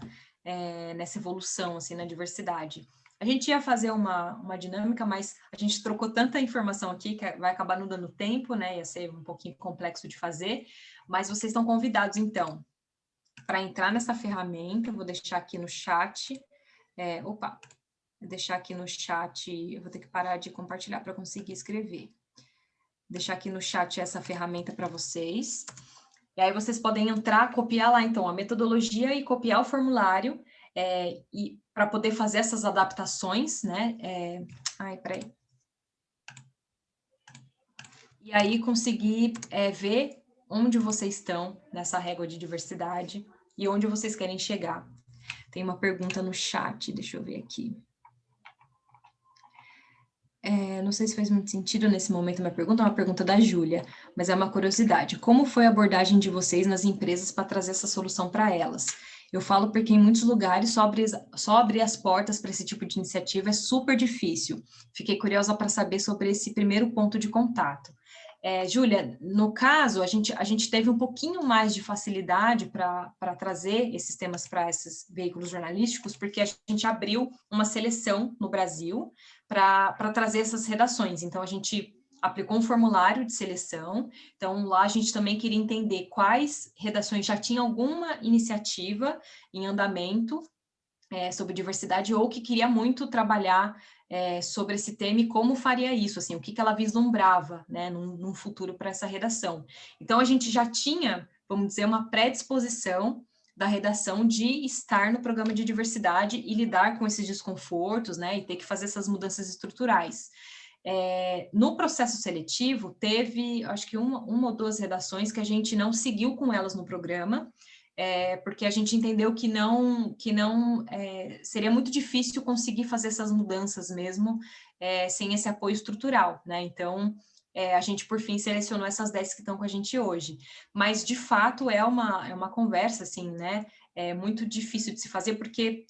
nessa evolução, assim, na diversidade. A gente ia fazer uma dinâmica, mas a gente trocou tanta informação aqui que vai acabar não dando tempo, né? Ia ser um pouquinho complexo de fazer, mas vocês estão convidados, então, para entrar nessa ferramenta. Eu vou deixar aqui no chat. Vou deixar aqui no chat, eu vou ter que parar de compartilhar para conseguir escrever. Deixar aqui no chat essa ferramenta para vocês. E aí vocês podem entrar, copiar lá, então, a metodologia e copiar o formulário, e para poder fazer essas adaptações, né? Peraí. E aí conseguir ver onde vocês estão nessa régua de diversidade e onde vocês querem chegar. Tem uma pergunta no chat, deixa eu ver aqui. Não sei se faz muito sentido nesse momento a minha pergunta, é uma pergunta da Júlia, mas é uma curiosidade. Como foi a abordagem de vocês nas empresas para trazer essa solução para elas? Eu falo porque em muitos lugares só abrir as portas para esse tipo de iniciativa é super difícil. Fiquei curiosa para saber sobre esse primeiro ponto de contato. Júlia, no caso, a gente teve um pouquinho mais de facilidade para trazer esses temas para esses veículos jornalísticos, porque a gente abriu uma seleção no Brasil para trazer essas redações. Então, a gente aplicou um formulário de seleção. Então, lá a gente também queria entender quais redações já tinham alguma iniciativa em andamento sobre diversidade ou que queria muito trabalhar sobre esse tema e como faria isso, assim, o que ela vislumbrava, né, num futuro para essa redação. Então, a gente já tinha, vamos dizer, uma predisposição da redação de estar no programa de diversidade e lidar com esses desconfortos, né, e ter que fazer essas mudanças estruturais. No processo seletivo, teve, acho que uma ou duas redações que a gente não seguiu com elas no programa, porque a gente entendeu que não seria muito difícil conseguir fazer essas mudanças mesmo sem esse apoio estrutural, né? Então, a gente, por fim, selecionou essas 10 que estão com a gente hoje. Mas, de fato, é uma conversa, assim, né? É muito difícil de se fazer, porque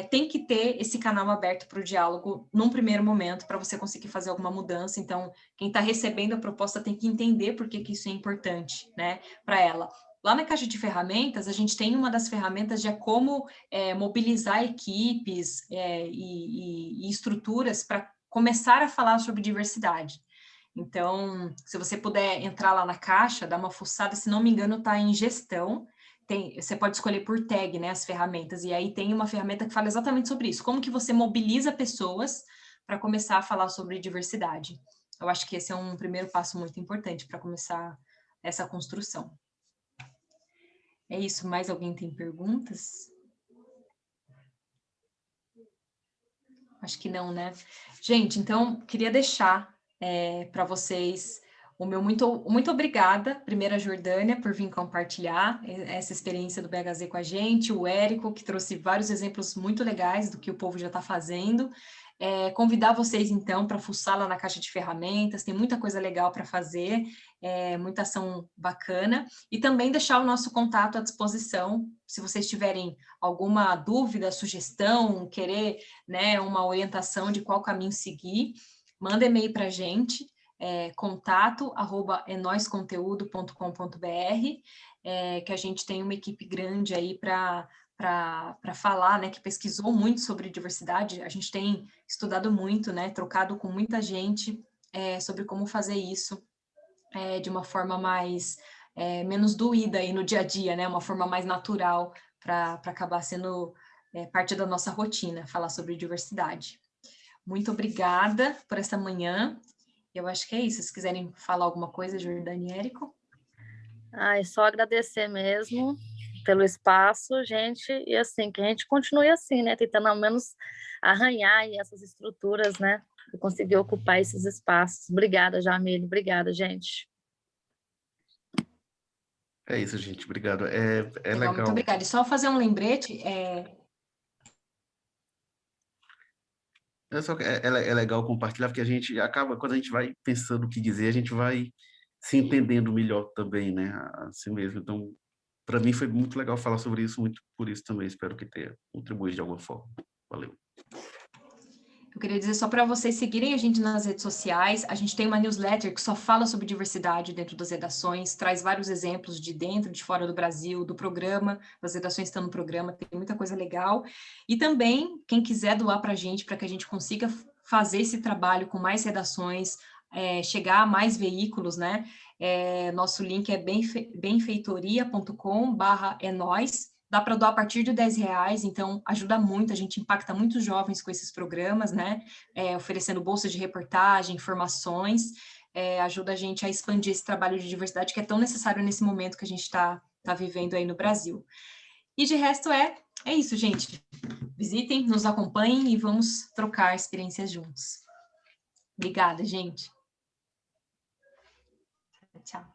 tem que ter esse canal aberto para o diálogo num primeiro momento, para você conseguir fazer alguma mudança. Então, quem está recebendo a proposta tem que entender por que isso é importante, né, para ela. Lá na caixa de ferramentas, a gente tem uma das ferramentas de como mobilizar equipes e estruturas para começar a falar sobre diversidade. Então, se você puder entrar lá na caixa, dar uma fuçada, se não me engano, está em gestão. Você pode escolher por tag, né, as ferramentas, e aí tem uma ferramenta que fala exatamente sobre isso, como que você mobiliza pessoas para começar a falar sobre diversidade. Eu acho que esse é um primeiro passo muito importante para começar essa construção. É isso, mais alguém tem perguntas? Acho que não, né? Gente, então, queria deixar para vocês o meu muito obrigada, primeiro a Jordânia, por vir compartilhar essa experiência do BHZ com a gente, o Érico, que trouxe vários exemplos muito legais do que o povo já está fazendo. Convidar vocês, então, para fuçar lá na caixa de ferramentas, tem muita coisa legal para fazer, muita ação bacana, e também deixar o nosso contato à disposição, se vocês tiverem alguma dúvida, sugestão, querer, né, uma orientação de qual caminho seguir, manda e-mail para a gente, contato@enoisconteúdo.com.br, que a gente tem uma equipe grande aí para falar, né, que pesquisou muito sobre diversidade. A gente tem estudado muito, né, trocado com muita gente sobre como fazer isso de uma forma mais menos doída aí no dia a dia, né, uma forma mais natural para acabar sendo parte da nossa rotina, falar sobre diversidade. Muito obrigada por essa manhã. Eu acho que é isso. Se quiserem falar alguma coisa, Jordânia e Érico. É só agradecer mesmo pelo espaço, gente, e assim, que a gente continue assim, né, tentando ao menos arranhar essas estruturas, né, e conseguir ocupar esses espaços. Obrigada, Jamile, obrigada, gente. É isso, gente, obrigado. Legal, muito obrigada. E só fazer um lembrete, É legal compartilhar, porque a gente acaba, quando a gente vai pensando o que dizer, a gente vai se entendendo melhor também, né, assim mesmo. Então, para mim foi muito legal falar sobre isso, muito por isso também, espero que tenha contribuído de alguma forma. Valeu. Eu queria dizer só para vocês seguirem a gente nas redes sociais. A gente tem uma newsletter que só fala sobre diversidade dentro das redações, traz vários exemplos de dentro, de fora do Brasil, do programa, das redações que estão no programa, tem muita coisa legal. E também, quem quiser doar para a gente, para que a gente consiga fazer esse trabalho com mais redações, chegar a mais veículos, né? Nosso link é benfeitoria.com/enóis. Dá para doar a partir de R$10, então ajuda muito, a gente impacta muitos jovens com esses programas, né? Oferecendo bolsas de reportagem, informações, ajuda a gente a expandir esse trabalho de diversidade que é tão necessário nesse momento que a gente está vivendo aí no Brasil. E de resto é isso, gente. Visitem, nos acompanhem e vamos trocar experiências juntos. Obrigada, gente. Tchau.